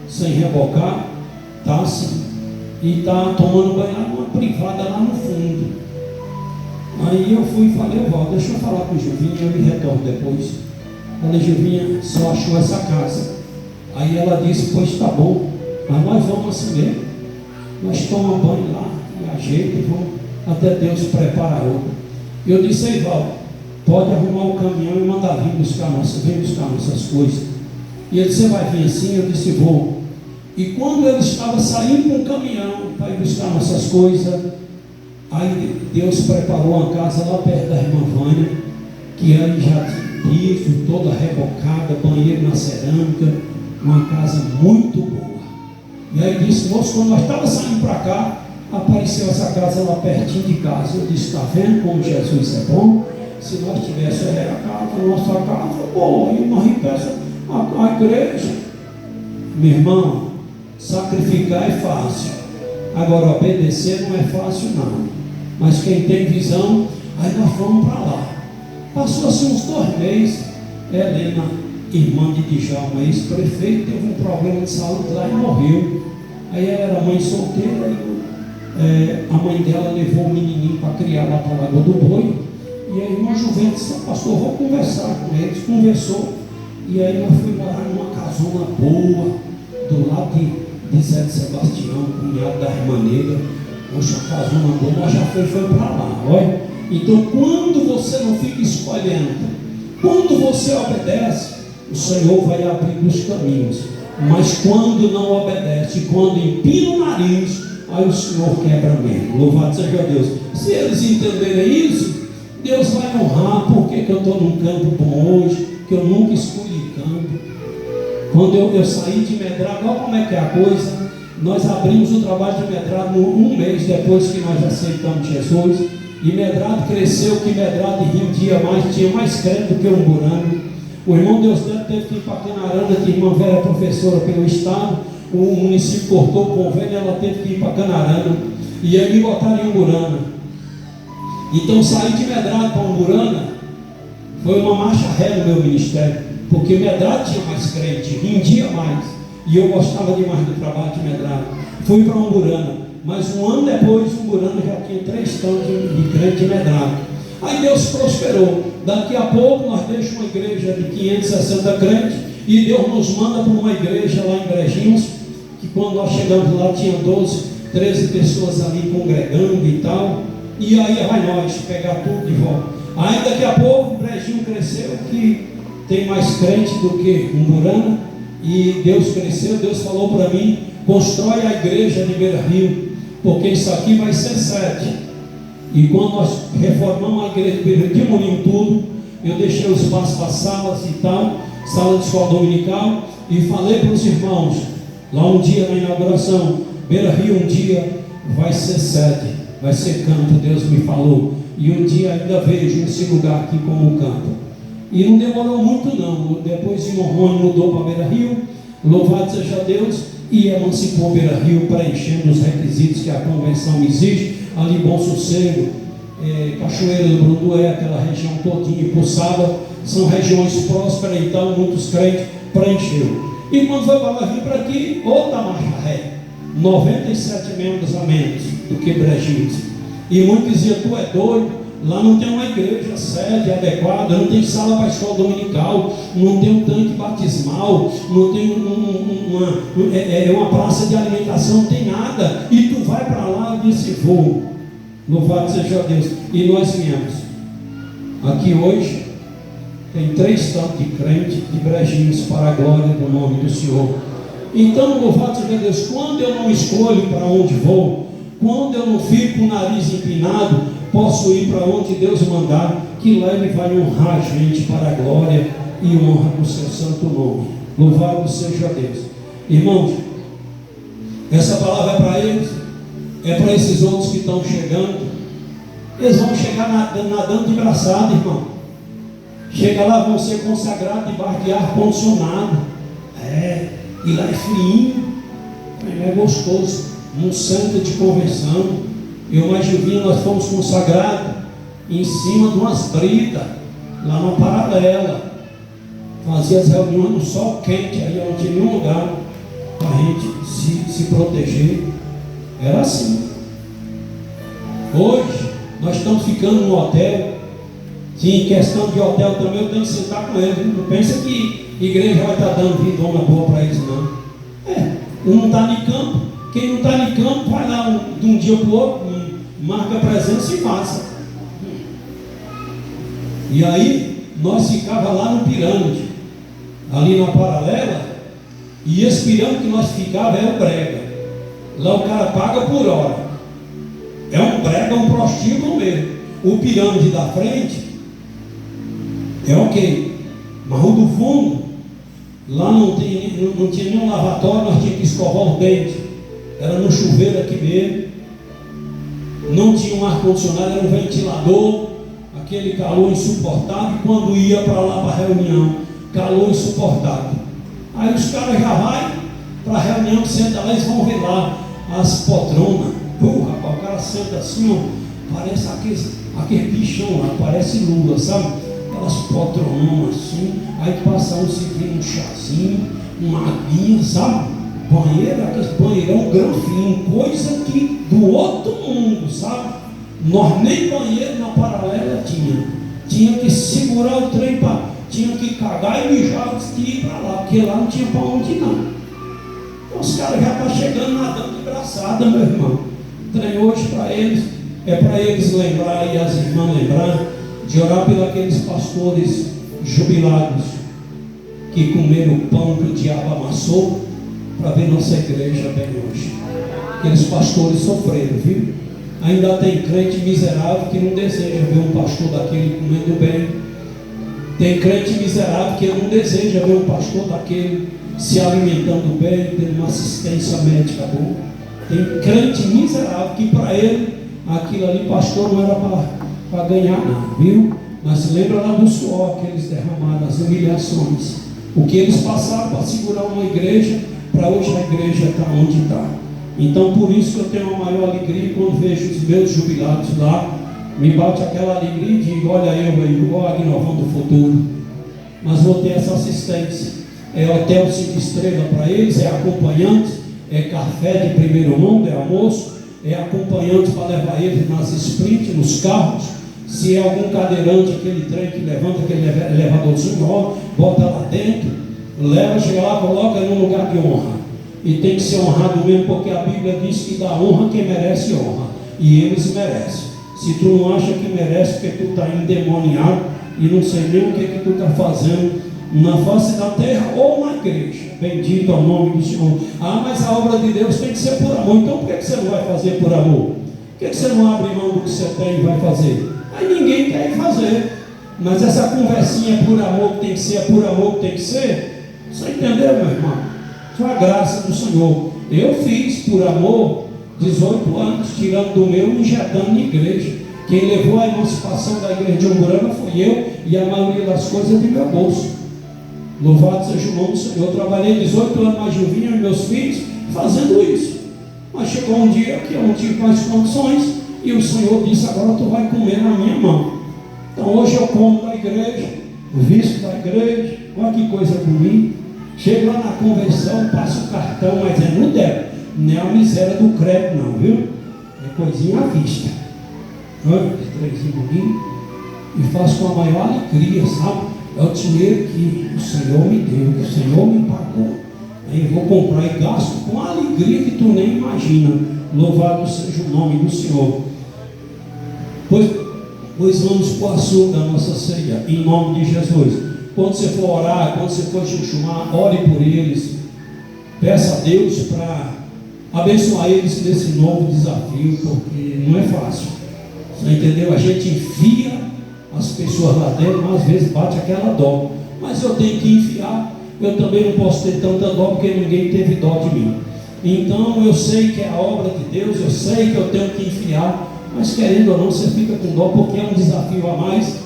sem rebocar, está assim, e está tomando banho numa privada lá no fundo. Aí eu fui e falei: Val, deixa eu falar com o Juvinha, eu me retorno depois. Falei: Juvinha, só achou essa casa. Aí ela disse: pois está bom, mas nós vamos assim mesmo, nós tomamos banho lá e ajeita e vamos até Deus preparar outra. Eu disse: ei, Val, pode arrumar o caminhão e mandar vem buscar nossas coisas. E ele disse: você vai vir assim? Eu disse: vou. E quando ele estava saindo com um caminhão para ir buscar nossas coisas, aí Deus preparou uma casa lá perto da irmã Vânia, que aí já tinha piso, toda rebocada, banheiro na cerâmica, uma casa muito boa. E aí disse, moço, quando nós estávamos saindo para cá, apareceu essa casa lá pertinho de casa. Eu disse, está vendo como Jesus é bom? Se nós tivéssemos a casa, nossa casa, boa, e uma riqueza, a igreja. Meu irmão, sacrificar é fácil, agora obedecer não é fácil não. Mas quem tem visão, aí nós fomos para lá. Passou-se uns 2 meses, Helena, irmã de Djalma, ex-prefeito, teve um problema de saúde lá e morreu. Aí ela era mãe solteira, e a mãe dela levou o menininho para criar lá para a Lagoa do Boi. E a irmã Juventus disse, pastor, vou conversar com eles. Conversou, e aí nós fomos morar numa casona boa, do lado de Zé de Sebastião, cunhado da irmã Negra. Poxa, a casona boa, nós já foi para lá, olha. Então, quando você não fica escolhendo, quando você obedece, o Senhor vai abrindo os caminhos. Mas quando não obedece, quando empina o nariz, aí o Senhor quebra mesmo. Louvado seja Deus. Se eles entenderem isso, Deus vai honrar. Porque que eu estou num campo bom hoje, que eu nunca escolhi campo. Quando eu saí de Medrado, olha como é que é a coisa. Nós abrimos o trabalho de Medrado um mês depois que nós aceitamos Jesus. E Medrado cresceu, que Medrado rendia mais, tinha mais crédito do que Umburana. O irmão Deus Neto teve que ir para Canarana, que a irmã Vera é professora pelo estado. O município cortou o convênio, ela teve que ir para Canarana. E aí me botaram em Umburana. Então sair de Medrado para Umburana foi uma marcha ré no meu ministério. Porque Medrado tinha mais crente, rendia mais. E eu gostava demais do trabalho de Medrado. Fui para Umburana. Mas um ano depois, Umburana já tinha 3 tanques de crente em Medrado. Aí Deus prosperou. Daqui a pouco nós deixamos uma igreja de 560 crentes. E Deus nos manda para uma igreja lá em Brejinhos. Que quando nós chegamos lá tinha 12, 13 pessoas ali congregando e tal. E aí vai nós pegar tudo de volta. Aí daqui a pouco o Brejinho cresceu, que tem mais crente do que Umburana. E Deus cresceu, Deus falou para mim, constrói a igreja de Beira Rio, porque isso aqui vai ser 7. E quando nós reformamos a igreja de Beira Rio, demolimos tudo, eu deixei o espaço para salas e tal, sala de escola dominical, e falei para os irmãos, lá um dia na inauguração, Beira Rio um dia vai ser 7, vai ser campo, Deus me falou, e um dia ainda vejo esse lugar aqui como um campo. E não demorou muito não, depois de Morrone mudou para Beira Rio, louvado seja Deus, e emancipou Beira Rio, preenchendo os requisitos que a convenção exige, ali Bom Sossego, Cachoeira do Brundué, aquela região todinha, Puçaba, são regiões prósperas, então muitos crentes preencheu. E quando foi para vir para aqui, outra marcha ré, 97 membros a menos do que Brejinhos. E muitos diziam, tu é doido, lá não tem uma igreja sede adequada, não tem sala para a escola dominical, não tem um tanque batismal, não tem uma praça de alimentação, não tem nada. E tu vai para lá e disse, vou. Louvado seja Deus. E nós viemos. Aqui hoje tem 3 tanques de crente de Brejinhos para a glória do nome do Senhor. Então, louvado seja Deus, quando eu não escolho para onde vou, quando eu não fico com o nariz empinado, posso ir para onde Deus mandar, que lá Ele vai honrar a gente para a glória e honra o seu santo nome. Louvado seja Deus. Irmãos, essa palavra é para eles, é para esses outros que estão chegando. Eles vão chegar nadando de braçada, irmão. Chega lá, vão ser consagrados debaixo de ar condicionado. E lá é frio, é gostoso. Num centro de convenção, eu mais Juvinho, nós fomos consagrados em cima de umas britas, lá na Paralela. Fazia as reuniões no sol quente, aí não tinha nenhum lugar para a gente se proteger. Era assim. Hoje, nós estamos ficando no hotel. Em questão de hotel também, eu tenho que sentar com eles. Não pensa que a igreja vai estar dando vidona boa para eles, não. Não está em campo. Quem não está em campo, vai lá de um dia para o outro, marca presença e passa. E aí, nós ficava lá no Pirâmide, ali na Paralela, E esse pirâmide que nós ficava é o brega. Lá o cara paga por hora. É um brega, um prostíbulo mesmo. O pirâmide da frente é ok. Mas o do fundo, lá não tinha nenhum lavatório, nós tínhamos que escovar os dentes. Era no chuveiro aqui mesmo. Não tinha um ar-condicionado, era um ventilador. Aquele calor insuportável. E quando ia para lá para a reunião, calor insuportável. Aí os caras já vão para a reunião, senta lá, eles vão ver lá as poltronas. Rapaz, o cara senta assim, ó, parece aquele bichão lá, parece Lula, sabe? Aquelas poltronas assim, aí passa um ciclinho, um chazinho, uma aguinha, sabe? Banheiro, aquele banheirão granfinho, coisa que do outro mundo, sabe? Nós nem banheiro na paralela tinha que segurar o trem para. Tinha que cagar e mijar antes de ir para lá, porque lá não tinha para onde ir, não. Então os caras já estão chegando nadando de braçada, meu irmão. Trem hoje para eles, é para eles lembrar e as irmãs lembrar de orar pelos aqueles pastores jubilados que comeram o pão que o diabo amassou para ver nossa igreja bem hoje. Aqueles pastores sofreram, viu? Ainda tem crente miserável que não deseja ver um pastor daquele comendo bem. Tem crente miserável que não deseja ver um pastor daquele se alimentando bem, tendo uma assistência médica boa. Tem crente miserável que para ele aquilo ali, pastor, não era para ganhar nada, viu? Mas lembra lá do suor que eles derramaram, as humilhações, o que eles passaram para segurar uma igreja, para hoje a igreja está onde está. Então por isso que eu tenho uma maior alegria quando vejo os meus jubilados lá. Me bate aquela alegria e digo, olha eu aí, igual a Ignovão do futuro. Mas vou ter essa assistência. É hotel 5 estrelas para eles, é acompanhante, é café de primeiro mundo, é almoço, é acompanhante para levar eles nas sprints, nos carros. Se é algum cadeirante, aquele trem que levanta, aquele elevadorzinho, ó, bota lá dentro, leva, chega lá, coloca num lugar de honra. E tem que ser honrado mesmo, porque a Bíblia diz que dá honra quem merece honra. E eles merecem. Se tu não acha que merece, porque tu está endemoniado e não sei nem o que tu está fazendo na face da terra ou na igreja. Bendito é o nome do Senhor. Ah, mas a obra de Deus tem que ser por amor. Então por que você não vai fazer por amor? Por que você não abre mão do que você tem e vai fazer? Aí ninguém quer ir fazer. Mas essa conversinha por amor que tem que ser, é por amor que tem que ser. Você entendeu, meu irmão? Foi a graça do Senhor. Eu fiz por amor 18 anos, tirando do meu e injetando na igreja. Quem levou a emancipação da igreja de Umburama foi eu, e a maioria das coisas de meu bolso. Louvado seja o nome do Senhor. Eu trabalhei 18 anos mais Gilvinho e meus filhos fazendo isso. Mas chegou um dia que eu não tive mais condições e o Senhor disse, agora tu vai comer na minha mão. Então hoje eu como da igreja, visto da igreja, olha que coisa bonita. Chego lá na convenção, passo o cartão, mas é no débito, não é a miséria do crédito não, viu? É coisinha à vista. Olha que trezinho bonito. E faço com a maior alegria, sabe? É o dinheiro que o Senhor me deu, que o Senhor me pagou. Aí eu vou comprar e gasto com a alegria que tu nem imagina. Louvado seja o nome do Senhor. Pois vamos para o assunto da nossa ceia, em nome de Jesus. Quando você for orar, quando você for chuchumar, ore por eles. Peça a Deus para abençoar eles nesse novo desafio, porque não é fácil. Você entendeu? A gente enfia as pessoas lá dentro, mas às vezes bate aquela dó. Mas eu tenho que enfiar. Eu também não posso ter tanta dó, porque ninguém teve dó de mim. Então eu sei que é a obra de Deus, eu sei que eu tenho que enfiar, mas querendo ou não, você fica com dó, porque é um desafio a mais.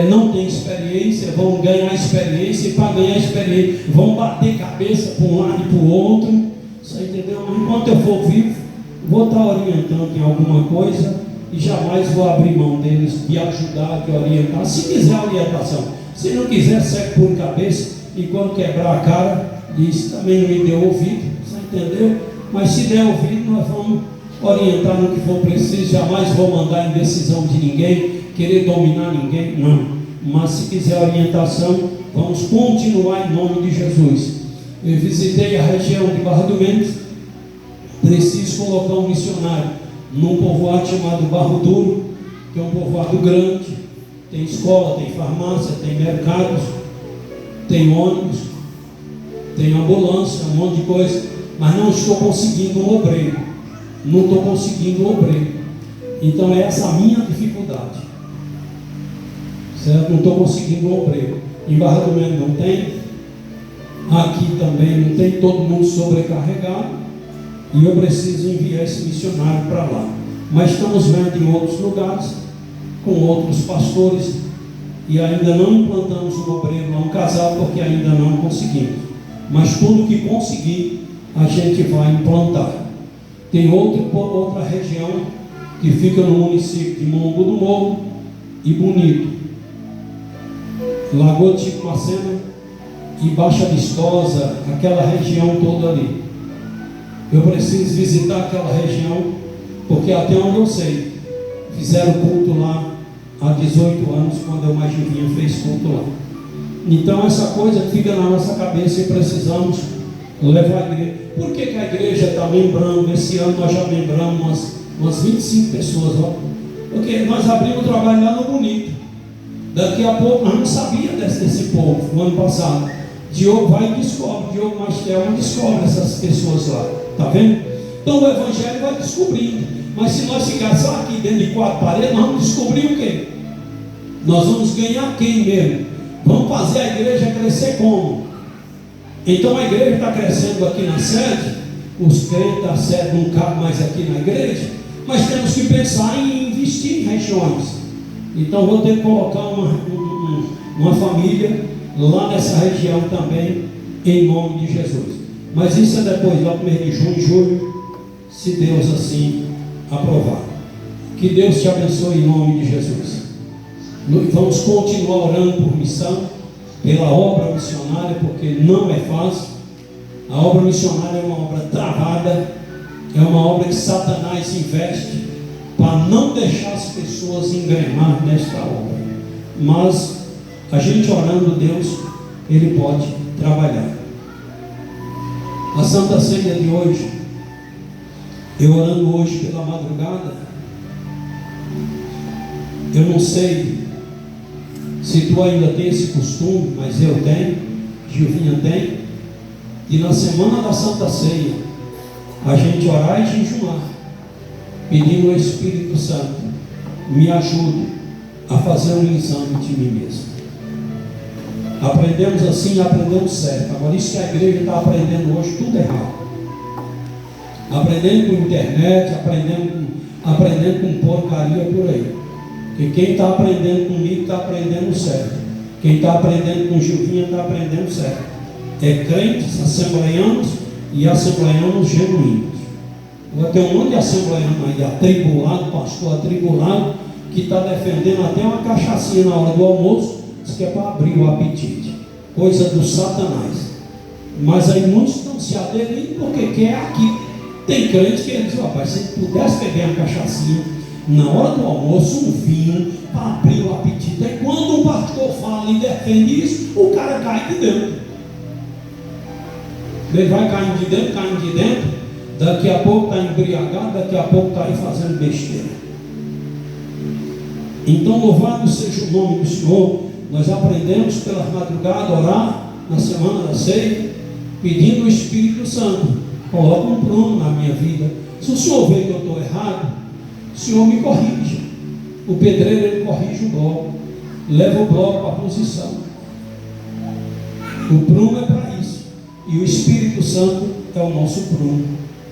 Não tem experiência, vão ganhar experiência, e para ganhar experiência vão bater cabeça para um lado e para o outro. Você entendeu? Mas enquanto eu for vivo, vou estar orientando em alguma coisa e jamais vou abrir mão deles de ajudar, de orientar, se quiser orientação. Se não quiser, segue por cabeça, e quando quebrar a cara, diz, também não me deu ouvido. Você entendeu? Mas se der ouvido, nós vamos orientar no que for preciso. Jamais vou mandar em decisão de ninguém, querer dominar ninguém, não. Mas se quiser orientação, vamos continuar em nome de Jesus. Eu visitei a região de Barra do Mendes. Preciso colocar um missionário num povoado chamado Barro Duro, que é um povoado grande. Tem escola, tem farmácia, tem mercados, tem ônibus. tem ambulância, um monte de coisa, mas não estou conseguindo um obreiro. Não estou conseguindo um obreiro. Então é essa a minha dificuldade. Certo? Não estou conseguindo um obreiro. Em Barra do Meno não tem. Aqui também não tem, todo mundo sobrecarregado. E eu preciso enviar esse missionário para lá. Mas estamos vendo em outros lugares, com outros pastores, e ainda não implantamos um obreiro lá, um casal, porque ainda não conseguimos. Mas tudo que conseguir, a gente vai implantar. Tem outra região que fica no município de Mongo do Morro e Bonito, Lagoa de Chico Macena e Baixa Vistosa, aquela região toda ali. Eu preciso visitar aquela região, porque até onde eu sei, fizeram culto lá há 18 anos, quando eu mais novinho fez culto lá. Então essa coisa fica na nossa cabeça e precisamos levar a igreja. Por que a igreja está lembrando? Esse ano nós já lembramos umas 25 pessoas, ó. Porque nós abrimos o trabalho lá no Bonito. Daqui a pouco, nós não sabíamos desse povo, no ano passado. Diogo vai e descobre, Diogo Mastelman descobre essas pessoas lá. Está vendo? Então o Evangelho vai descobrindo. Mas se nós ficarmos só aqui dentro de 4 paredes, nós vamos descobrir o quê? Nós vamos ganhar quem mesmo? Vamos fazer a igreja crescer como? Então a igreja está crescendo aqui na sede, os crentes da sede não cabem mais aqui na igreja, mas temos que pensar em investir em regiões. Então vou ter que colocar uma família lá nessa região também, em nome de Jesus. Mas isso é depois, lá no mês de junho, julho, se Deus assim aprovar. Que Deus te abençoe em nome de Jesus. Vamos continuar orando por missão, pela obra missionária, porque não é fácil. A obra missionária é uma obra travada, é uma obra que Satanás investe para não deixar as pessoas engrenar nesta obra. Mas a gente orando, Deus, Ele pode trabalhar. A Santa Ceia de hoje, eu orando hoje pela madrugada, eu não sei se tu ainda tem esse costume, mas eu tenho, Gilvinha tem, e na semana da Santa Ceia, a gente orar e jejuar, pedindo ao Espírito Santo, me ajude a fazer um exame de mim mesmo. Aprendemos assim e aprendemos certo. Agora isso que a igreja está aprendendo hoje, tudo errado. Aprendendo com internet, aprendendo com porcaria por aí. Porque quem está aprendendo comigo está aprendendo certo. Quem está aprendendo com Gilvinha está aprendendo certo. É crentes, assembleianos e assembleianos genuínos. Agora tem um monte de assembleiano aí, atribulado, pastor atribulado, que está defendendo até uma cachaçinha na hora do almoço, diz que é para abrir o apetite. Coisa do Satanás. Mas aí muitos estão se aderindo porque quer aqui. Tem crente que diz, rapaz, se pudesse beber uma cachaçinha na hora do almoço, um vinho, para abrir o apetite. Aí quando o pastor fala e defende isso, o cara cai de dentro. Ele vai caindo de dentro, daqui a pouco está embriagado, daqui a pouco está aí fazendo besteira. Então louvado seja o nome do Senhor. Nós aprendemos pelas madrugadas a orar na semana da ceia, pedindo o Espírito Santo, coloca um prumo na minha vida. Se o Senhor vê que eu estou errado, o Senhor me corrige. O pedreiro, ele corrige o bloco, leva o bloco para a posição. O prumo é para isso, e o Espírito Santo é o nosso prumo,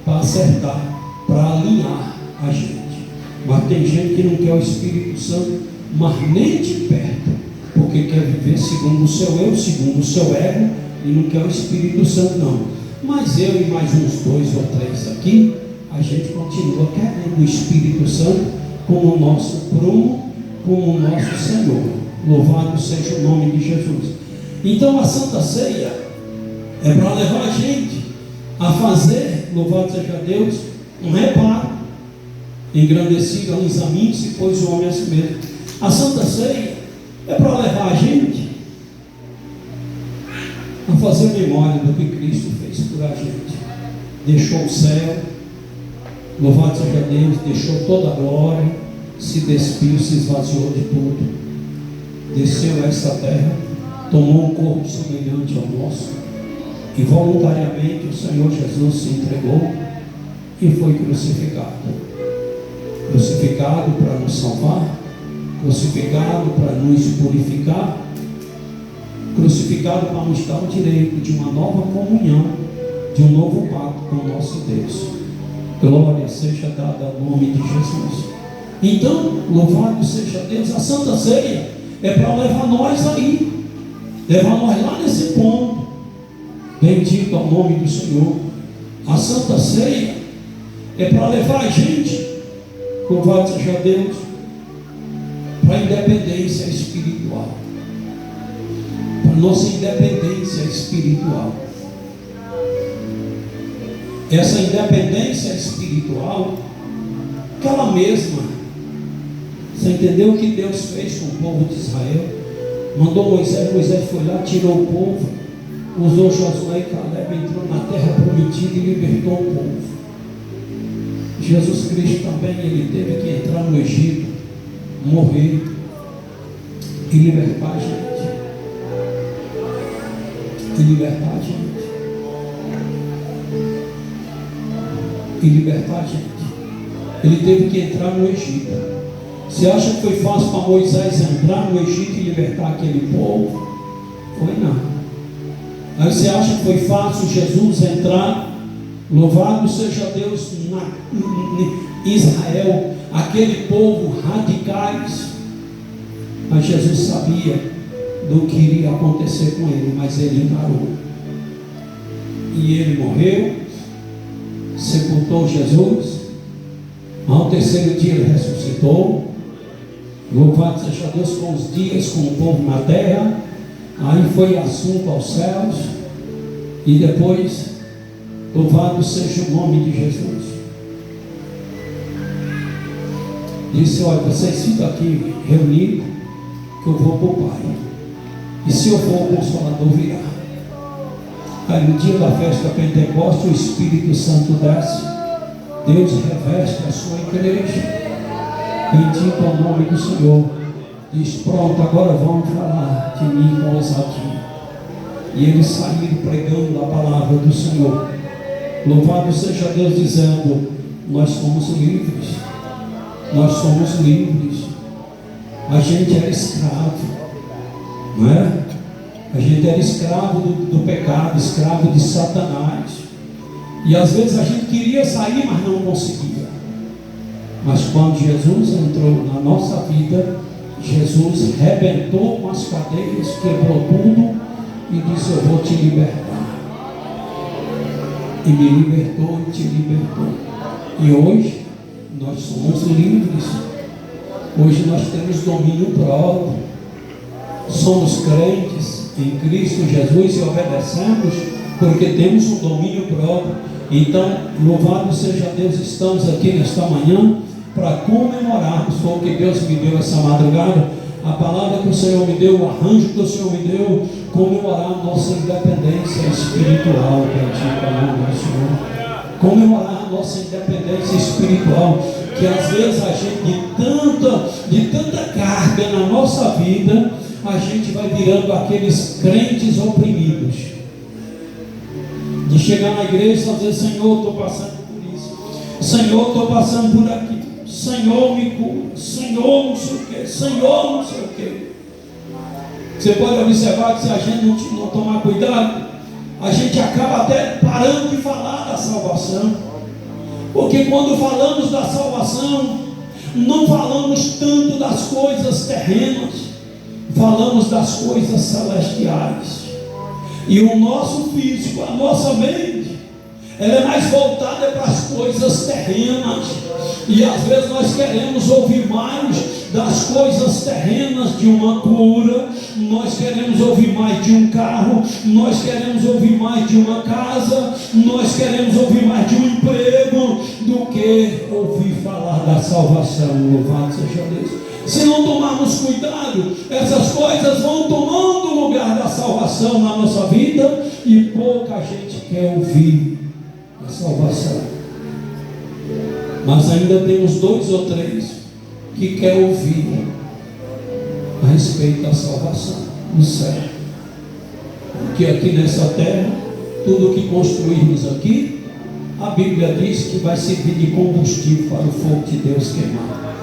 para acertar, para alinhar a gente. Mas tem gente que não quer o Espírito Santo, mas nem de perto, porque quer viver segundo o seu eu, segundo o seu ego, e não quer o Espírito Santo não. Mas eu e mais uns 2 ou 3 aqui, a gente continua querendo o Espírito Santo como o nosso prumo, como o nosso Senhor. Louvado seja o nome de Jesus. Então a Santa Ceia é para levar a gente a fazer, louvado seja Deus, um reparo. Engrandecido, examine-se, pois o homem é si mesmo. A Santa Ceia é para levar a gente a fazer memória do que Cristo fez por a gente. Deixou o céu, louvado seja Deus, deixou toda a glória, se despiu, se esvaziou de tudo, desceu a esta terra, tomou um corpo semelhante ao nosso, E voluntariamente o Senhor Jesus se entregou e foi crucificado. Crucificado para nos salvar, crucificado para nos purificar, crucificado para nos dar o direito de uma nova comunhão, de um novo pacto com o nosso Deus. Glória seja dada ao nome de Jesus. Então, louvado seja Deus. A Santa Ceia é para levar nós aí, levar nós lá nesse ponto. Bendito ao nome do Senhor. A Santa Ceia é para levar a gente, louvado seja Deus, para a independência espiritual, para a nossa independência espiritual. Essa independência espiritual, aquela mesma, você entendeu o que Deus fez com o povo de Israel? Mandou Moisés foi lá, tirou o povo, usou Josué e Caleb, entrou na terra prometida e libertou o povo. Jesus Cristo também, ele teve que entrar no Egito, morrer e libertar a gente. E libertar a gente. E libertar a gente. Ele teve que entrar no Egito. Você acha que foi fácil para Moisés entrar no Egito e libertar aquele povo? Foi não. Aí você acha que foi fácil Jesus entrar? Louvado seja Deus em Israel, aquele povo radicais. Mas Jesus sabia do que iria acontecer com ele, mas ele encarou. E ele morreu, sepultou Jesus. Ao terceiro dia ele ressuscitou. Louvado seja Deus com os dias com o povo na terra. Aí foi assunto aos céus. E depois, louvado seja o nome de Jesus. Disse: olha, vocês ficam aqui reunidos, que eu vou para o Pai. E se eu for, o Consolador virá. Aí no dia da festa Pentecostes, o Espírito Santo desce. Deus reveste a sua igreja. Bendito é o nome do Senhor. Diz: pronto, agora vamos falar de mim com ousadia. E eles saíram pregando a palavra do Senhor. Louvado seja Deus, dizendo: nós somos livres. Nós somos livres. A gente era escravo, não é? A gente era escravo do pecado, escravo de Satanás. E às vezes a gente queria sair, mas não conseguia. Mas quando Jesus entrou na nossa vida, Jesus rebentou com as cadeias, quebrou tudo e disse: eu vou te libertar. E me libertou e te libertou. E hoje nós somos livres. Hoje nós temos domínio próprio. Somos crentes em Cristo Jesus e obedecemos porque temos um domínio próprio. Então, louvado seja Deus, estamos aqui nesta manhã para comemorarmos. Foi o que Deus me deu essa madrugada, a palavra que o Senhor me deu, o arranjo que o Senhor me deu, comemorar a nossa independência espiritual. Bendito é o nome do Senhor. Comemorar a nossa independência espiritual, que às vezes a gente, de tanta carga na nossa vida, a gente vai virando aqueles crentes oprimidos, de chegar na igreja e dizer: Senhor, estou passando por isso, Senhor, estou passando por aqui, Senhor, me cura, Senhor, não sei o que, Senhor, não sei o que. Você pode observar que se a gente não tomar cuidado, a gente acaba até parando de falar da salvação. Porque quando falamos da salvação, não falamos tanto das coisas terrenas, falamos das coisas celestiais. E o nosso físico, a nossa mente, ela é mais voltada para as coisas terrenas. E às vezes nós queremos ouvir mais das coisas terrenas, de uma cura, nós queremos ouvir mais de um carro, nós queremos ouvir mais de uma casa, nós queremos ouvir mais de um emprego, do que ouvir falar da salvação. Louvado seja Deus. Se não tomarmos cuidado, essas coisas vão tomando o lugar da salvação na nossa vida, e pouca gente quer ouvir a salvação. Mas ainda temos 2 ou 3 que quer ouvir a respeito da salvação no céu. Porque aqui nessa terra Tudo que construirmos aqui, a Bíblia diz que vai servir de combustível para o fogo de Deus queimar.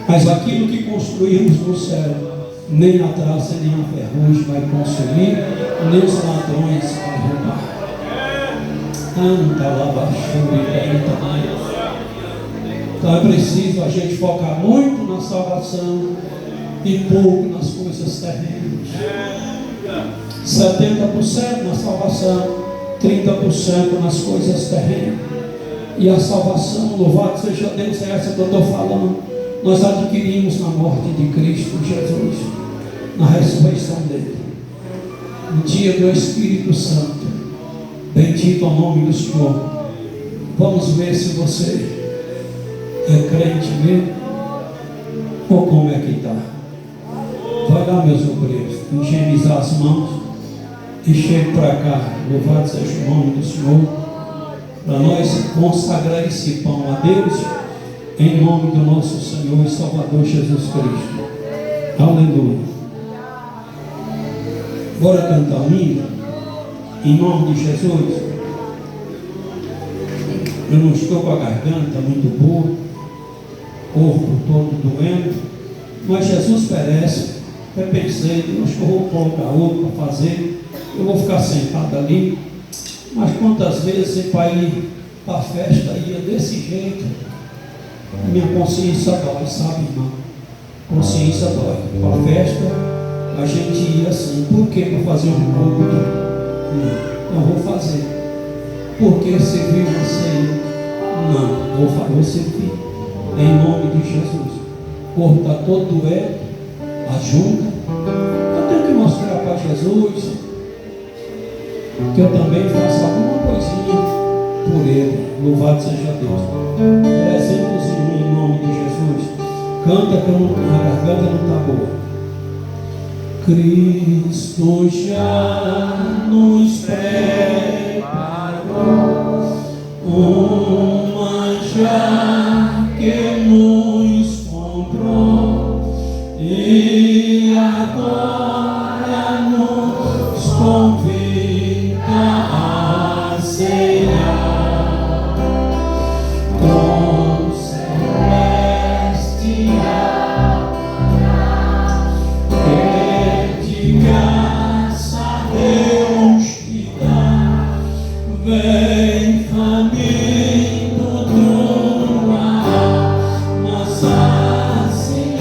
Mas aquilo que construirmos no céu, nem a traça nem a ferrugem vai consumir, nem os ladrões vão roubar. Então é preciso a gente focar muito na salvação e pouco nas coisas terrenas. 70% na salvação, 30% nas coisas terrenas. E a salvação, louvado seja Deus, é essa que eu estou falando. Nós adquirimos na morte de Cristo Jesus, na ressurreição dele, no dia do Espírito Santo. Bendito é o nome do Senhor. Vamos ver se você é crente mesmo, ou como é que está. Vai lá, meus obreiros, higienizar as mãos e chegue para cá. Louvado seja o nome do Senhor, para nós consagrar esse pão a Deus, em nome do nosso Senhor e Salvador Jesus Cristo. Aleluia. Bora cantar um hino, em nome de Jesus. Eu não estou com a garganta muito boa, corpo todo doendo, mas Jesus merece. Eu pensei, acho que eu vou colocar outro para fazer, eu vou ficar sentado ali. Mas quantas vezes para ir para a festa ia desse jeito, minha consciência dói, sabe, irmão? Consciência dói. Para a festa a gente ia assim. Por que para fazer um culto? Não vou fazer. Porque serviu você? Não, vou servir. Em nome de Jesus. O corpo está todo doendo, ajuda. Eu tenho que mostrar para Jesus que eu também faço alguma coisinha por ele. Louvado seja Deus. Presente em nome de Jesus. Canta que a garganta não está boa. Cristo já nos preparou uma já que nos comprou e agora nos convida a ceiar com celestial de graça Deus te dá, vem faminto tua alma saciar.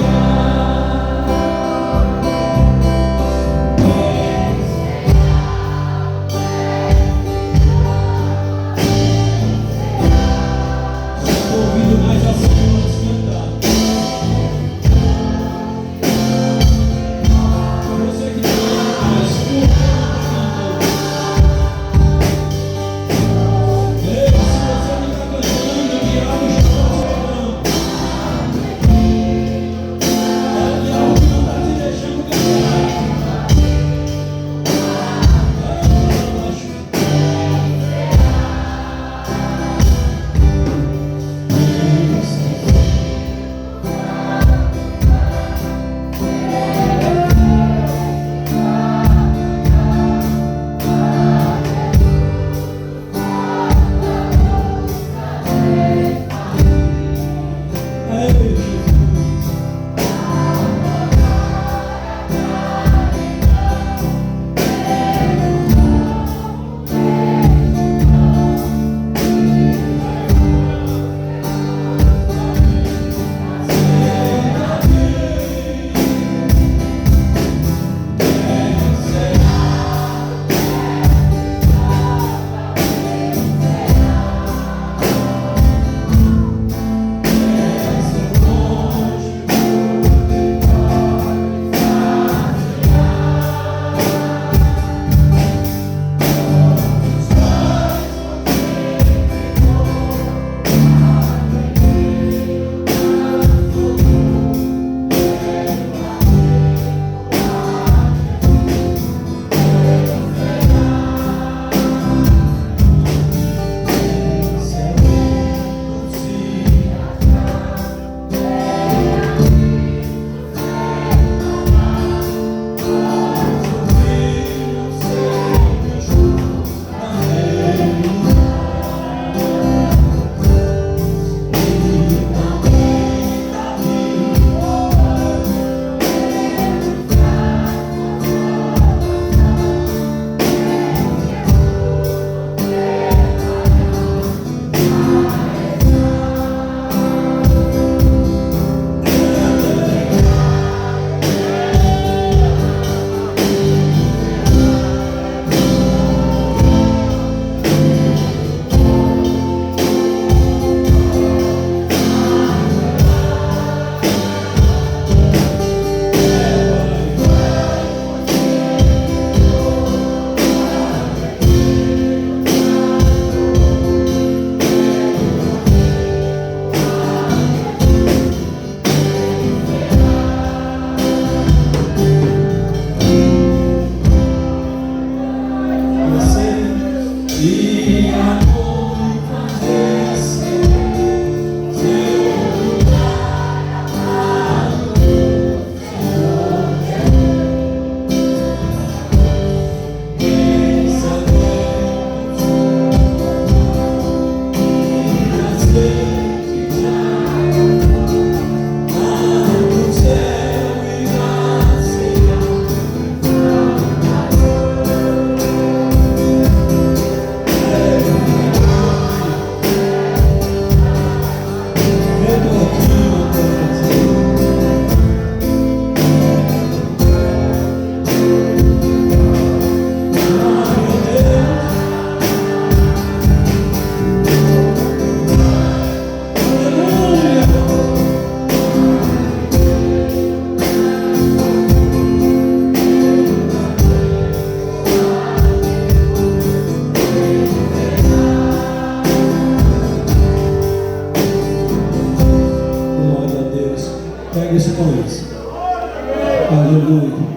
Aleluia.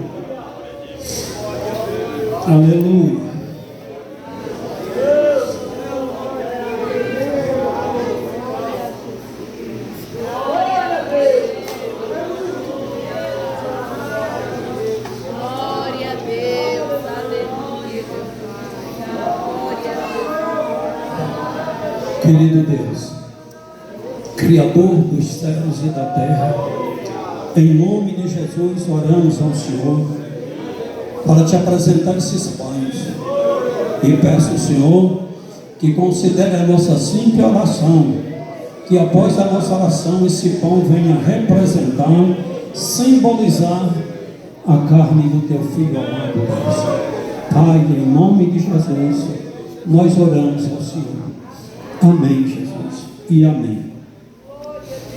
Aleluia.
Glória a Deus, aleluia. Glória a Deus.
Querido Deus, Criador dos céus e da terra, em nome de Jesus oramos ao Senhor para te apresentar esses pães e peço ao Senhor que considere a nossa simples oração, que após a nossa oração esse pão venha representar, simbolizar a carne do teu Filho amado Deus. Pai, em nome de Jesus, nós oramos ao Senhor. Amém, Jesus, e amém.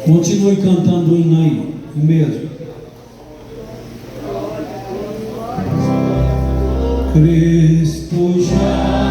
Continue cantando o hino aí, mesmo. Cristo já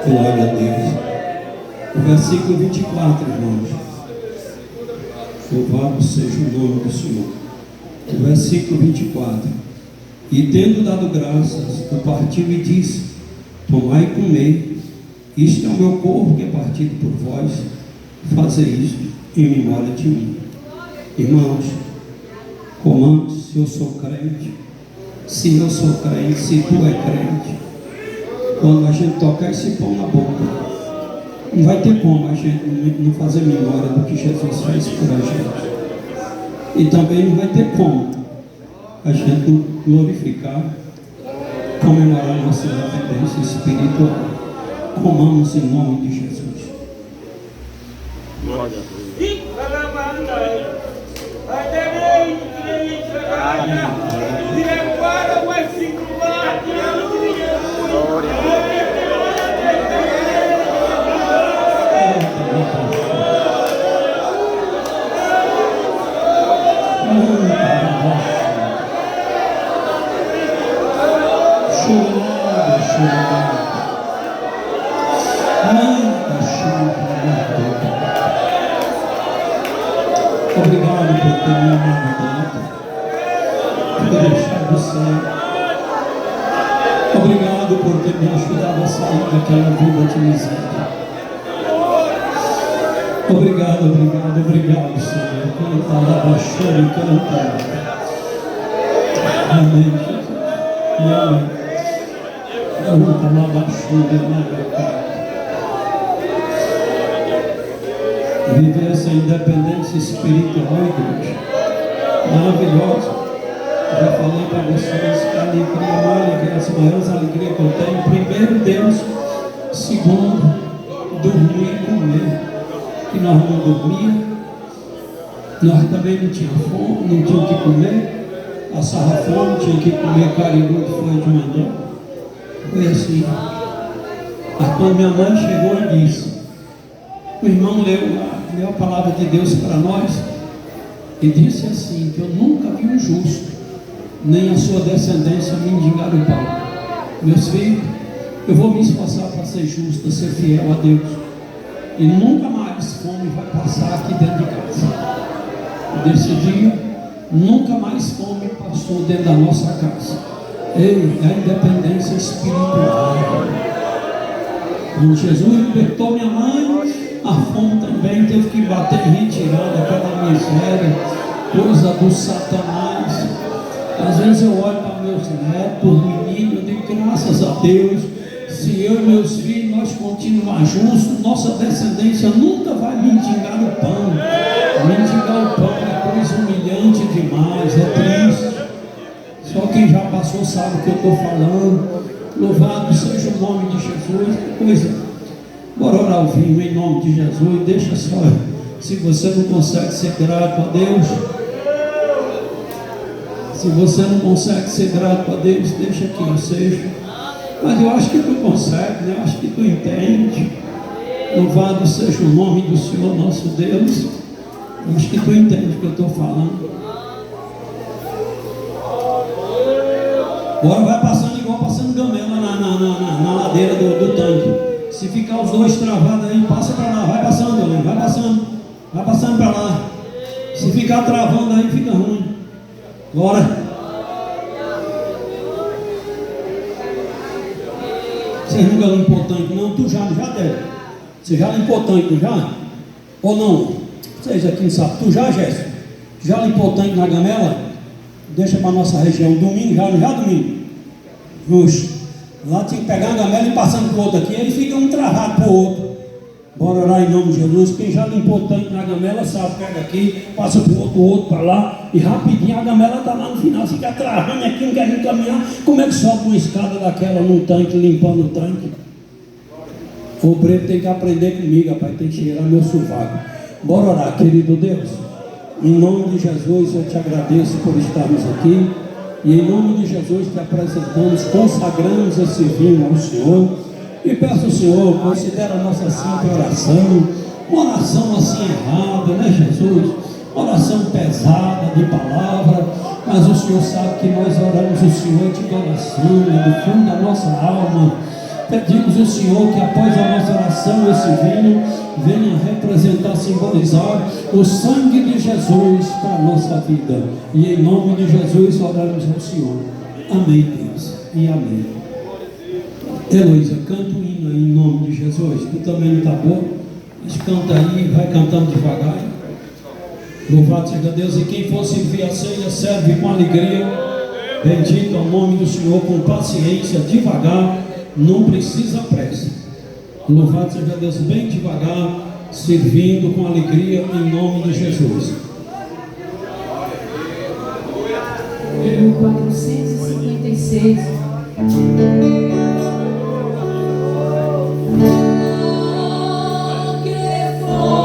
Glória a Deus. O versículo 24, irmãos. Louvado seja o nome do Senhor. O versículo 24. E tendo dado graças, o partiu e disse: tomai e comei, isto é o meu corpo que é partido por vós, fazei isto em memória de mim. Irmãos, comamos. Se eu sou crente, se eu sou crente, se tu é crente, quando a gente tocar esse pão na boca, não vai ter como a gente não fazer memória do que Jesus fez por a gente. E também não vai ter como a gente glorificar, comemorar nossa independência espiritual. Comamos em nome de Jesus.
Glória a Deus.
Obrigado por ter me amado tanto, por ter deixado ser. Obrigado por ter me ajudado a sair daquela vida de miséria. Obrigado, obrigado, obrigado, Senhor. Canta, baixou e canta. Amém, Jesus. E amém. Canta, baixou e canta. Viver essa independência espiritual, igreja, maravilhosa. Já falei para vocês que a alegria, a maior alegria, as maiores alegrias que eu tenho, primeiro Deus, segundo, dormir e comer. Que nós não dormíamos, nós também não tínhamos fome, não tínhamos o que comer, passava fome, tinha que comer caribu que foi de manhã. Foi assim. Mas quando minha mãe chegou e disse, o irmão leu a palavra de Deus para nós e disse assim, que eu nunca vi um justo, nem a sua descendência mendigar o pão. Meus filhos, eu vou me esforçar para ser justo, ser fiel a Deus, e nunca mais fome vai passar aqui dentro de casa. Desse dia, nunca mais fome passou dentro da nossa casa. Ei, é a independência espiritual. Quando Jesus libertou minha mãe, a fome também teve que bater em retirada aquela miséria, coisa do Satanás. Às vezes eu olho para meus netos, meninos, eu digo graças a Deus, se eu e meus filhos nós continuarmos justos, nossa descendência nunca vai mendigar o pão. Mendigar o pão é coisa humilhante demais, é triste. Só quem já passou sabe o que eu estou falando. Louvado seja o nome de Jesus. Coisa. Bora orar ao vivo em nome de Jesus. Deixa só, se você não consegue ser grato a Deus, se você não consegue ser grato a Deus, deixa que eu seja. Mas eu acho que tu consegue, né? Eu acho que tu entende. Louvado seja o nome do Senhor nosso Deus. Eu acho que tu entende o que eu estou falando. Agora vai passando igual passando gamela na ladeira do tanque. Se ficar os dois travados aí, passa para lá, vai passando, galera, vai passando para lá. Se ficar travando aí, fica ruim. Bora. Você nunca limpou o tanque, não? Tu já deve. Você já limpou o tanque, já? Ou não? Vocês aqui não sabem. Tu já, Jéssica? Tu já limpou o tanque na gamela? Deixa para nossa região. Domingo, já domingo. Puxa. Lá tinha que pegar a gamela e passando para o outro aqui. Ele fica um travado para o outro. Bora orar em nome de Jesus. Quem já limpou o tanque na gamela sabe, pega aqui, passa para o outro para lá. E rapidinho a gamela está lá no final. Fica travando aqui, não quer nem caminhar. Como é que sobe uma escada daquela num tanque, limpando o tanque? O obreiro tem que aprender comigo, rapaz. Tem que cheirar meu sovaco. Bora orar, querido Deus. Em nome de Jesus eu te agradeço por estarmos aqui. E em nome de Jesus te apresentamos, consagramos esse vinho ao Senhor. E peço ao Senhor, considera a nossa simples oração, uma oração assim errada, né, Jesus? Uma oração pesada de palavra, mas o Senhor sabe que nós oramos o Senhor de coração, do fundo da nossa alma. Pedimos ao Senhor que após a nossa oração, esse vinho venha representar, simbolizar o sangue de Jesus para a nossa vida. E em nome de Jesus oramos ao Senhor. Amém, Deus. E amém. Heloísa, canta o hino aí em nome de Jesus. Tu também não está bom? Mas canta aí, vai cantando devagar. Louvado seja Deus. E quem for servir a ceia, serve com alegria. Bendito é o nome do Senhor, com paciência, devagar. Não precisa pressa. Louvado seja Deus, bem devagar, servindo com alegria em nome de Jesus.
Hino 456.
Oh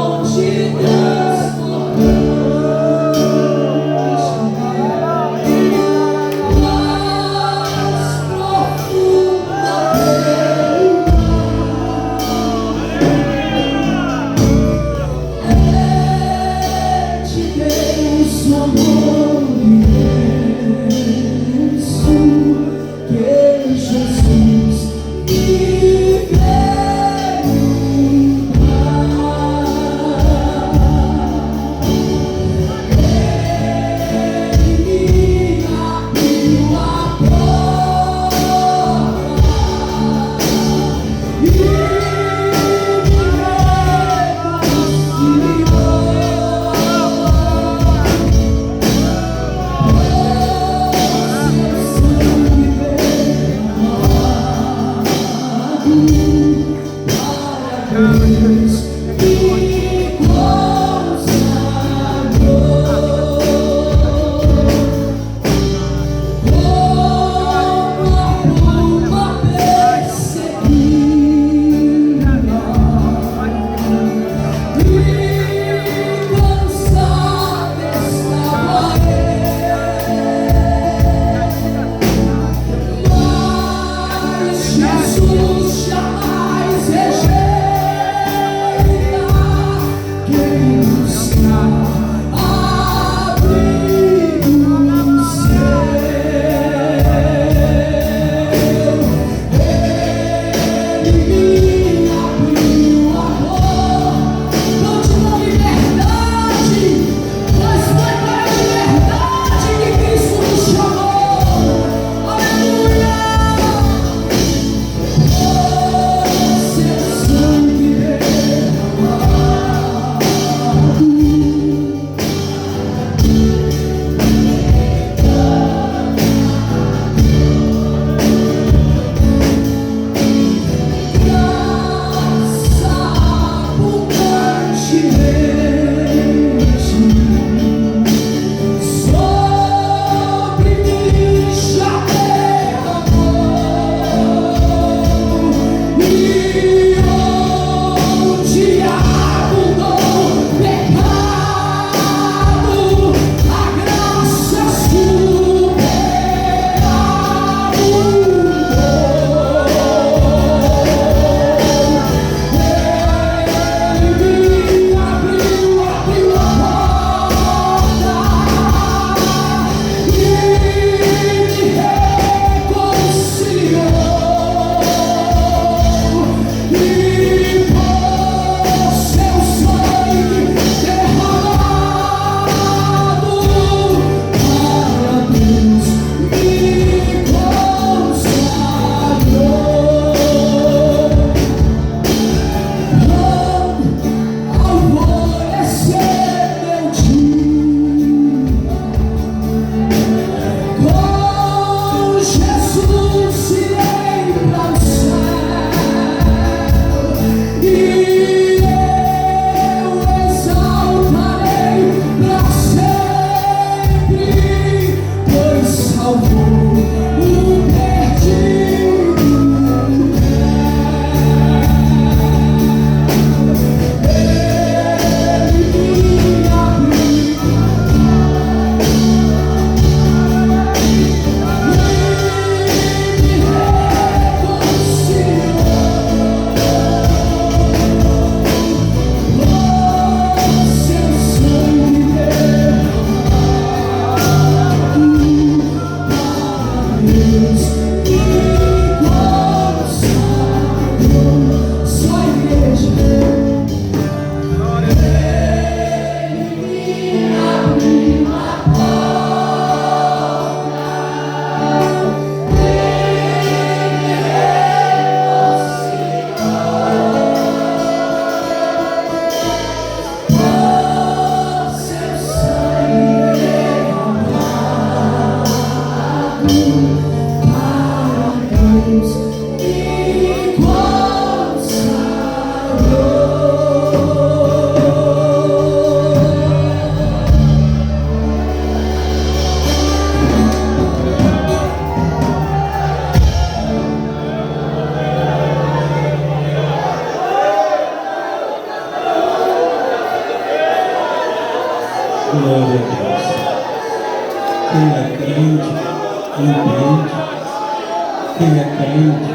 crente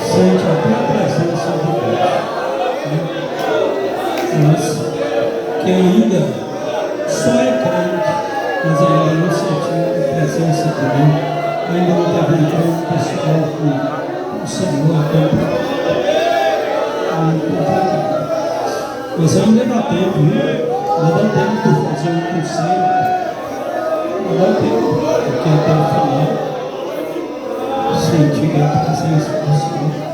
sente até a presença de Deus, né? Mas que ainda só é crente, mas ainda não sentiu a presença de Deus, ainda não teve um encontro pessoal com o Senhor, mas ainda dá tempo, viu? Ainda dá tempo de fazer um conselho, ainda dá tempo, porque até o final sentir a presença do Senhor.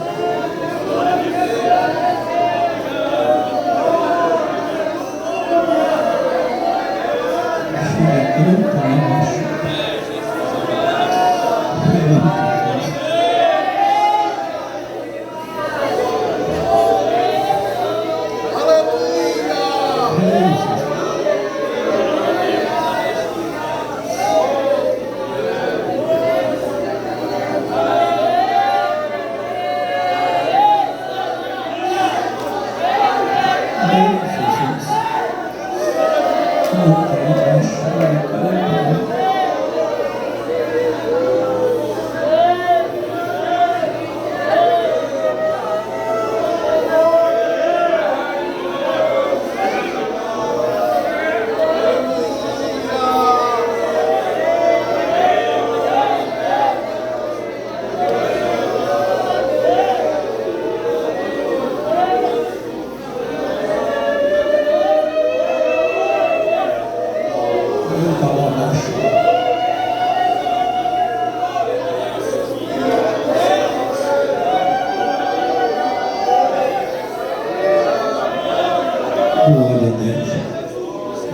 Glória a Deus.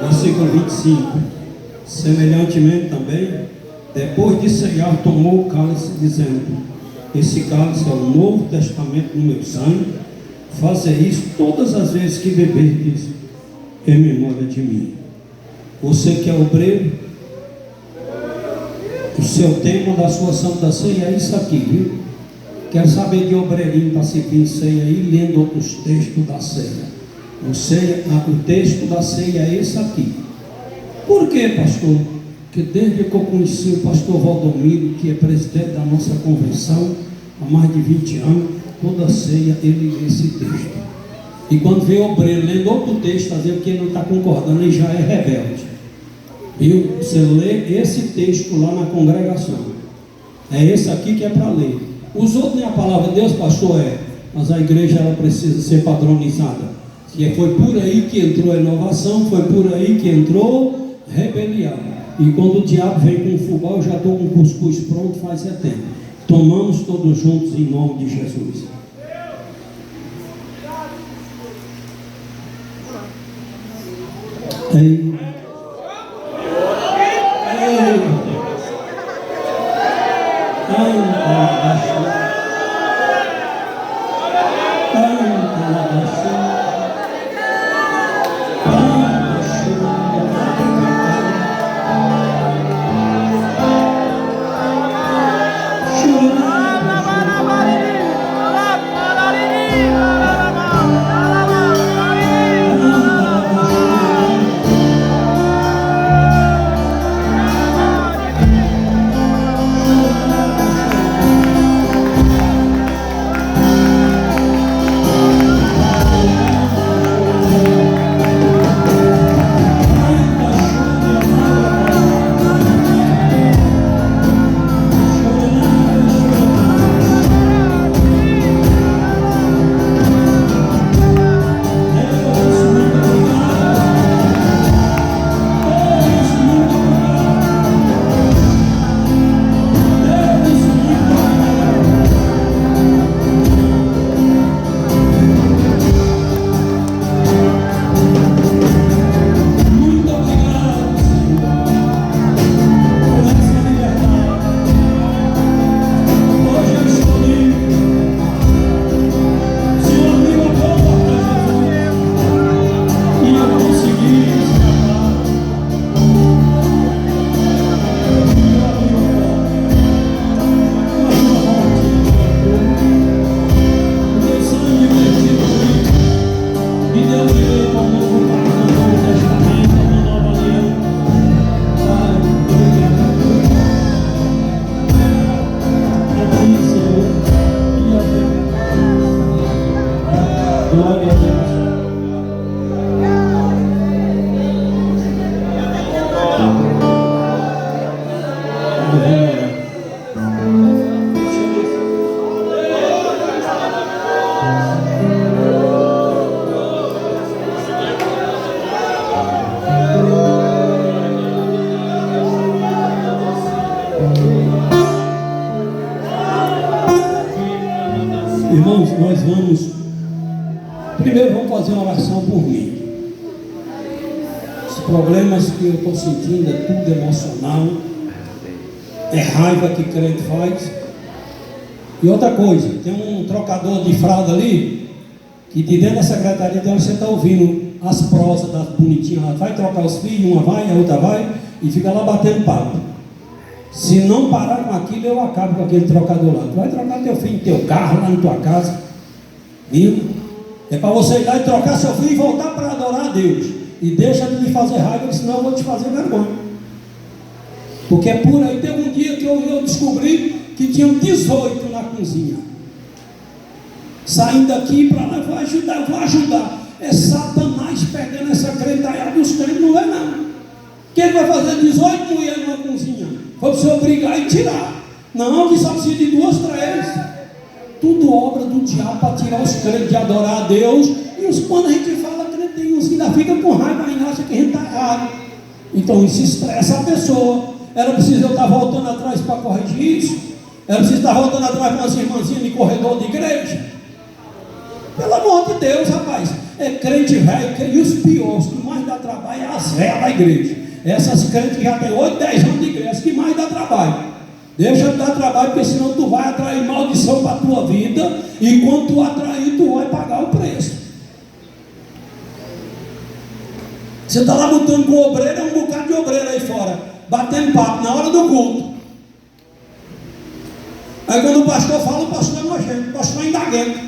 Versículo 25. Semelhantemente também, depois de ceiar, tomou o cálice, dizendo: esse cálice é o novo testamento no meu sangue. Faze isso todas as vezes que beberdes, em memória de mim. Você que é obreiro, o seu tema da sua Santa Ceia é isso aqui, viu? Quero saber de obreirinho para servir ceia aí, lendo outros textos da ceia. O texto da ceia é esse aqui. Por quê, pastor? Porque desde que eu conheci o pastor Valdomiro, que é presidente da nossa convenção há mais de 20 anos, toda ceia ele lê esse texto. E quando vê o obreiro lendo outro texto, está dizendo que ele não está concordando, ele já é rebelde. E você lê esse texto lá na congregação. É esse aqui que é para ler. Os outros nem a palavra de Deus, pastor, é. Mas a igreja ela precisa ser padronizada. Que foi por aí que entrou a inovação, foi por aí que entrou rebelião. E quando o diabo vem com o fogão, eu já estou com o cuscuz pronto faz tempo. Tomamos todos juntos em nome de Jesus. Ei. Glória a Deus. Irmãos, nós vamos primeiro fazer uma oração por mim. Os problemas que eu estou sentindo é tudo emocional, é raiva que crente faz. E outra coisa, tem um trocador de fralda ali, que de dentro da secretaria então você está ouvindo as prosas das bonitinhas lá, vai trocar os filhos, uma vai, a outra vai, e fica lá batendo papo. Se não parar com aquilo, eu acabo com aquele trocador lá. Tu vai trocar teu filho, teu carro lá na tua casa, viu? É para você ir lá e trocar seu filho e voltar para adorar a Deus. E deixa de me fazer raiva, senão eu vou te fazer vergonha. Porque é por aí. Teve um dia que eu descobri que tinha 18 na cozinha. Saindo daqui para lá, eu vou ajudar. É Satanás pegando essa crentalhada dos crentes, não é não. Que ele vai fazer 18 mulheres numa cozinha? Foi para você obrigar e tirar. Não, que só precisa de 2, 3. Tudo obra do diabo para tirar os crentes de adorar a Deus. E quando a gente fala crente, tem uns que ainda ficam com raiva e acha que a gente está errado. Então isso estressa a pessoa. Ela precisa estar voltando atrás para corrigir isso. Ela precisa estar voltando atrás para umas irmãzinhas de corredor de igreja. Pelo amor de Deus, rapaz. É crente velho, e os piores, que mais dá trabalho é as velhas da igreja. Essas crentes que já têm 8, 10 anos de igreja, que mais dá trabalho. Deixa de dar trabalho, porque senão tu vai atrair maldição para a tua vida. E quando tu atrair, tu vai pagar o preço. Você está lá lutando com o obreiro, é um bocado de obreiro aí fora, batendo papo na hora do culto. Aí quando o pastor fala, o pastor é nojento, o pastor é indaguento.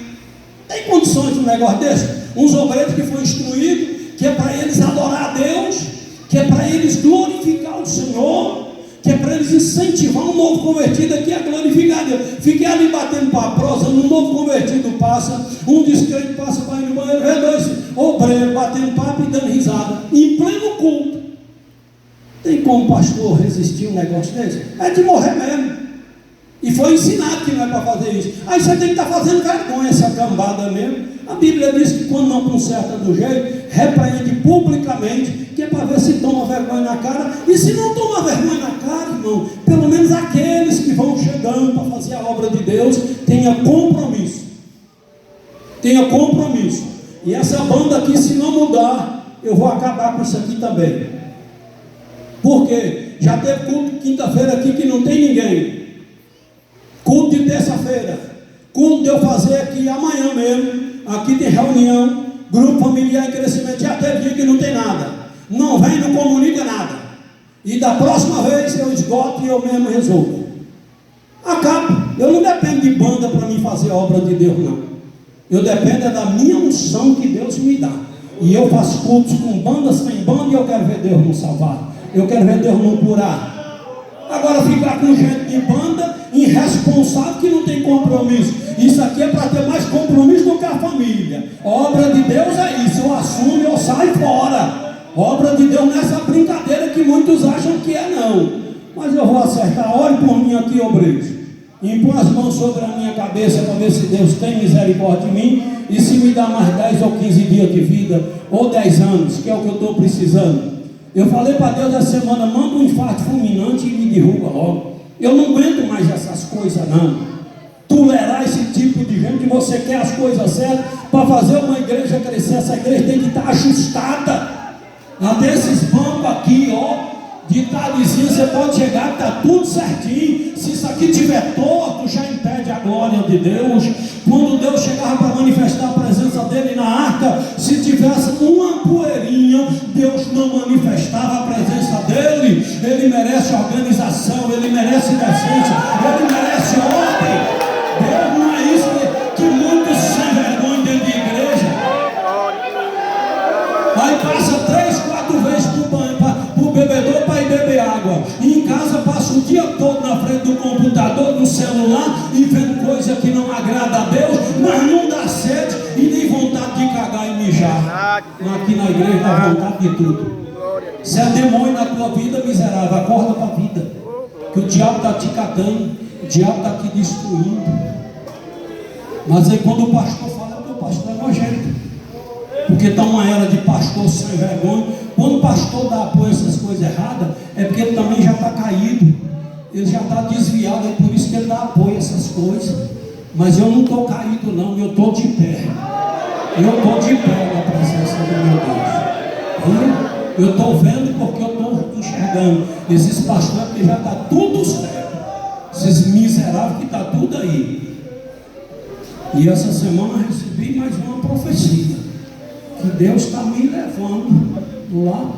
Tem condições de um negócio desse? Uns obreiros que foram instruídos, que é para eles adorar a Deus, que é para eles glorificar o Senhor, que é para eles incentivar um novo convertido aqui a glorificar a Deus. Fiquei ali batendo para a prosa, um novo convertido passa, um descrente passa para ir no banheiro, vê 2 obreiros batendo papo e dando risada, em pleno culto. Tem como o pastor resistir um negócio desse? É de morrer mesmo. E foi ensinado que não é para fazer isso. Aí você tem que estar fazendo vergonha, essa cambada mesmo. A Bíblia diz que quando não conserta do jeito, repreende publicamente, que é para ver se toma vergonha na cara. E se não toma vergonha na cara, irmão, pelo menos aqueles que vão chegando para fazer a obra de Deus, tenha compromisso. Tenha compromisso. E essa banda aqui, se não mudar, eu vou acabar com isso aqui também. Por quê? Já teve culto quinta-feira aqui que não tem ninguém. Culto de terça-feira, culto de eu fazer aqui amanhã mesmo. Aqui tem reunião, grupo familiar em crescimento. Já teve dia que não tem nada, não vem, não comunica nada. E da próxima vez eu esgoto e eu mesmo resolvo. Acabo. Eu não dependo de banda para mim fazer a obra de Deus, não. Eu dependo da minha unção que Deus me dá. E eu faço cultos com banda, sem banda, e eu quero ver Deus não salvar. Eu quero ver Deus não curar. Agora ficar com gente de banda irresponsável que não tem compromisso. Isso aqui é para ter mais compromisso do que a família. A obra de Deus é isso. Eu assumo, eu saio fora. A obra de Deus nessa brincadeira que muitos acham que é não. Mas eu vou acertar. Ore por mim aqui, obreiros. Impõe as mãos sobre a minha cabeça para ver se Deus tem misericórdia de mim. E se me dá mais 10 ou 15 dias de vida, ou 10 anos, que é o que eu estou precisando. Eu falei para Deus essa semana, manda um infarto fulminante e me derruba logo. Eu não aguento mais essas coisas não. Tolerar esse tipo de gente que você quer as coisas certas para fazer uma igreja crescer. Essa igreja tem que estar ajustada. Até esses bancos aqui, ó, de tardezinha você pode chegar que está tudo certinho. Se isso aqui estiver torto, já impede a glória de Deus. Quando Deus chegava para manifestar a presença dele na arca, se tivesse uma poeirinha, Deus não manifestava a presença dele. Ele merece organização, ele merece decência, ele merece ordem. Deus não é isso que muitos sem vergonha dentro de igreja. Aí passa 3, 4 vezes para o bebedor para ir beber água. E em casa passa o dia todo na frente do computador, do celular, e vendo coisa que não agrada a Deus, mas não dá sede e nem vontade mijar aqui na igreja, dá vontade de tudo. Se é demônio na tua vida, miserável, acorda para a vida. Que o diabo está te catando, o diabo está te destruindo. Mas aí quando o pastor fala, o pastor é nojento. Porque está uma era de pastor sem vergonha. Quando o pastor dá apoio a essas coisas erradas, é porque ele também já está caído. Ele já está desviado, é por isso que ele dá apoio a essas coisas. Mas eu não estou caído não, eu estou de pé. Eu estou de pé na presença do meu Deus. Eu estou vendo porque eu estou enxergando. Esses pastores que já está tudo certo. Esses miseráveis que está tudo aí. E essa semana eu recebi mais uma profecia. Que Deus está me levando lá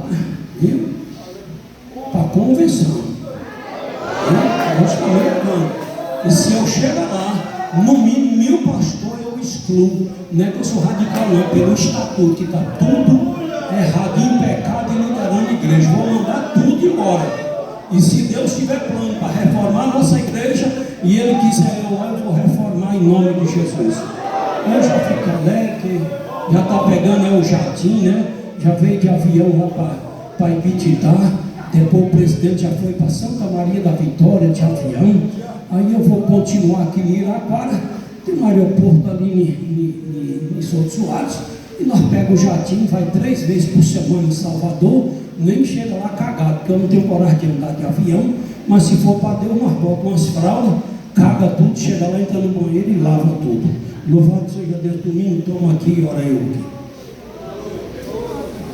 para a convenção. Deus está me levando. E se eu chegar lá, no mínimo 1000 pastores eu excluo. Não é que eu sou radical, não, pelo estatuto, que está tudo errado, em pecado e liderando a igreja. Vou mandar tudo embora. E se Deus tiver plano para reformar a nossa igreja, e Ele quiser eu lá, eu vou reformar em nome de Jesus. Eu já fico alegre, que já está pegando o jatim, né? Já veio de avião lá para Ibititá. Depois o presidente já foi para Santa Maria da Vitória de avião. Aí eu vou continuar aqui em Iraquara. Tem um aeroporto ali em Souto Soares. E nós pegamos o jatinho, vai 3 vezes por semana em Salvador. Nem chega lá cagado, porque eu não tenho coragem de andar de avião. Mas se for para Deus, nós botamos umas fraldas, caga tudo, chega lá, entra no banheiro e lava tudo. Louvado seja Deus. Domingo, toma aqui e ora eu aqui.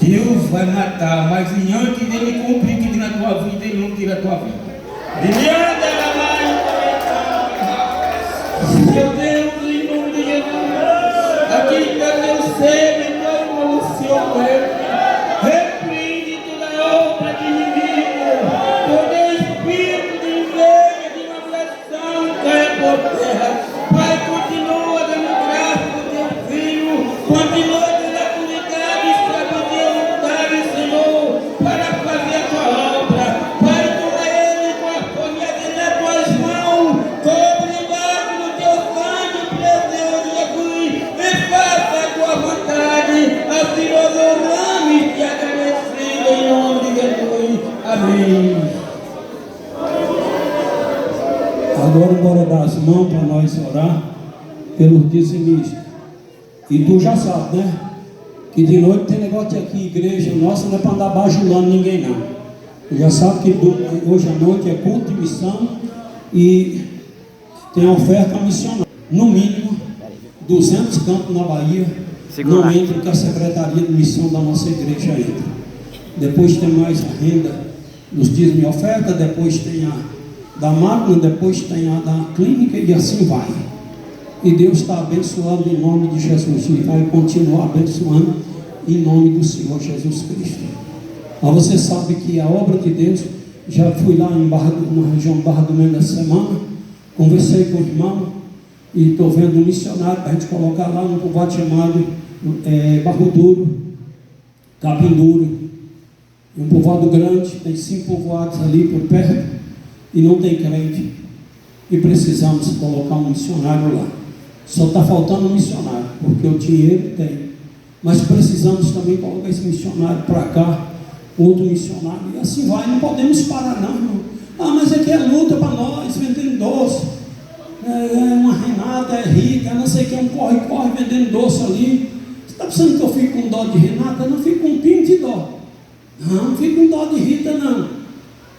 Deus vai matar, mas antes dele cumprir que na tua vida, ele não tira a tua vida. Meu Deus, em nome de Jesus, aquele que é teu ser, então o Senhor repreende toda obra de inimigo, todo espírito de inveja, de maldição, cai por terra. Pai, continua dando graça do teu filho, continua dando autoridade, sabedoria, Senhor, para fazer a tua obra. Pai, toma ele com a folha nas tuas mãos, cobre embaixo do teu sangue, Deus Jesus, e faça a tua vontade. Assim nós oramos e agradecemos em nome de Jesus. Amém.
Agora bora dar as mãos para nós orar pelos dizimistas. E tu já sabe, né? Que de noite tem negócio aqui, igreja nossa, não é para andar bajulando ninguém não. Tu já sabe que hoje à noite é culto de missão e tem oferta missionária. No mínimo 200 campos na Bahia. Não entra que a Secretaria de Missão da nossa igreja entra. Depois tem mais a renda dos dízimos e oferta, depois tem a da máquina, depois tem a da clínica e assim vai. E Deus está abençoando em nome de Jesus e vai continuar abençoando em nome do Senhor Jesus Cristo. Mas você sabe que a obra de Deus, já fui lá na região Barra do Meio da semana, conversei com o irmão e estou vendo um missionário para a gente colocar lá no povoado chamado Barro Duro, Capim Duro. Um povoado grande, tem 5 povoados ali por perto. E não tem crente, e precisamos colocar um missionário lá. Só está faltando um missionário, porque o dinheiro tem, mas precisamos também colocar esse missionário para cá, outro missionário, e assim vai. Não podemos parar não, irmão. Mas é que é luta para nós, vendendo doce, uma Renata é rica, não sei quem, corre vendendo doce ali. Você está pensando que eu fico com dó de Renata? Eu não fico com pinto de dó, não fico com dó de Rita não.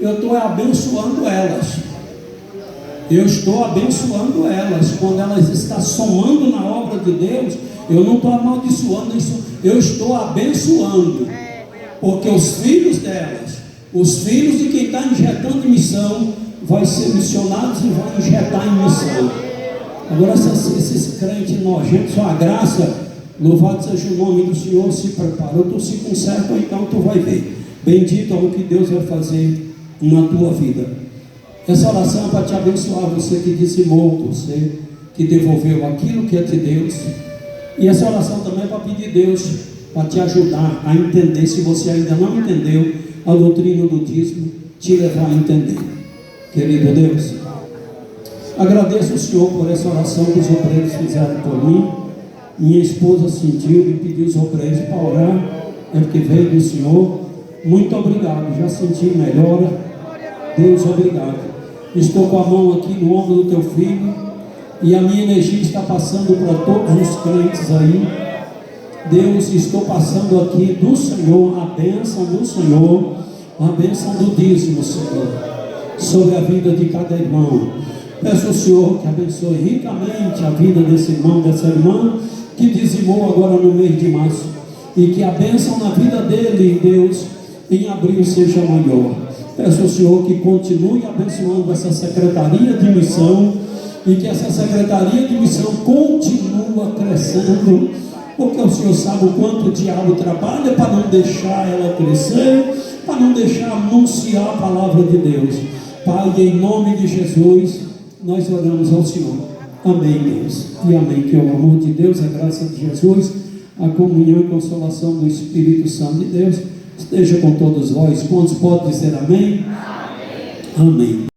Eu estou abençoando elas. Eu estou abençoando elas. Quando elas estão somando na obra de Deus, eu não estou amaldiçoando isso. Eu estou abençoando. Porque os filhos delas, os filhos de quem está injetando em missão, vai ser missionados e vão injetar em missão. Agora esses crentes nojentos, só a graça, louvado seja o nome do Senhor, se preparou. Tu se conserta, então tu vai ver. Bendito é o que Deus vai fazer na tua vida. Essa oração é para te abençoar, você que dizimou, você que devolveu aquilo que é de Deus. E essa oração também é para pedir Deus para te ajudar a entender, se você ainda não entendeu a doutrina do dízimo, te levar a entender. Querido Deus, agradeço ao Senhor por essa oração que os obreiros fizeram por mim. Minha esposa sentiu e pediu os obreiros para orar, é porque veio do Senhor. Muito obrigado, já senti melhora. Deus, obrigado. Estou com a mão aqui no ombro do teu filho e a minha energia está passando para todos os crentes aí. Deus, estou passando aqui do Senhor, a bênção do Senhor, a bênção do dízimo, Senhor, sobre a vida de cada irmão. Peço ao Senhor que abençoe ricamente a vida desse irmão, dessa irmã, que dizimou agora no mês de março, e que a bênção na vida dele, Deus, em abril seja maior. Peço ao Senhor que continue abençoando essa secretaria de missão, e que essa secretaria de missão continue crescendo, porque o Senhor sabe o quanto o diabo trabalha para não deixar ela crescer, para não deixar anunciar a palavra de Deus. Pai, em nome de Jesus, nós oramos ao Senhor. Amém, Deus. E amém. Que o amor de Deus, a graça de Jesus, a comunhão e consolação do Espírito Santo de Deus esteja com todos vós. Quantos podem dizer amém? Amém. Amém.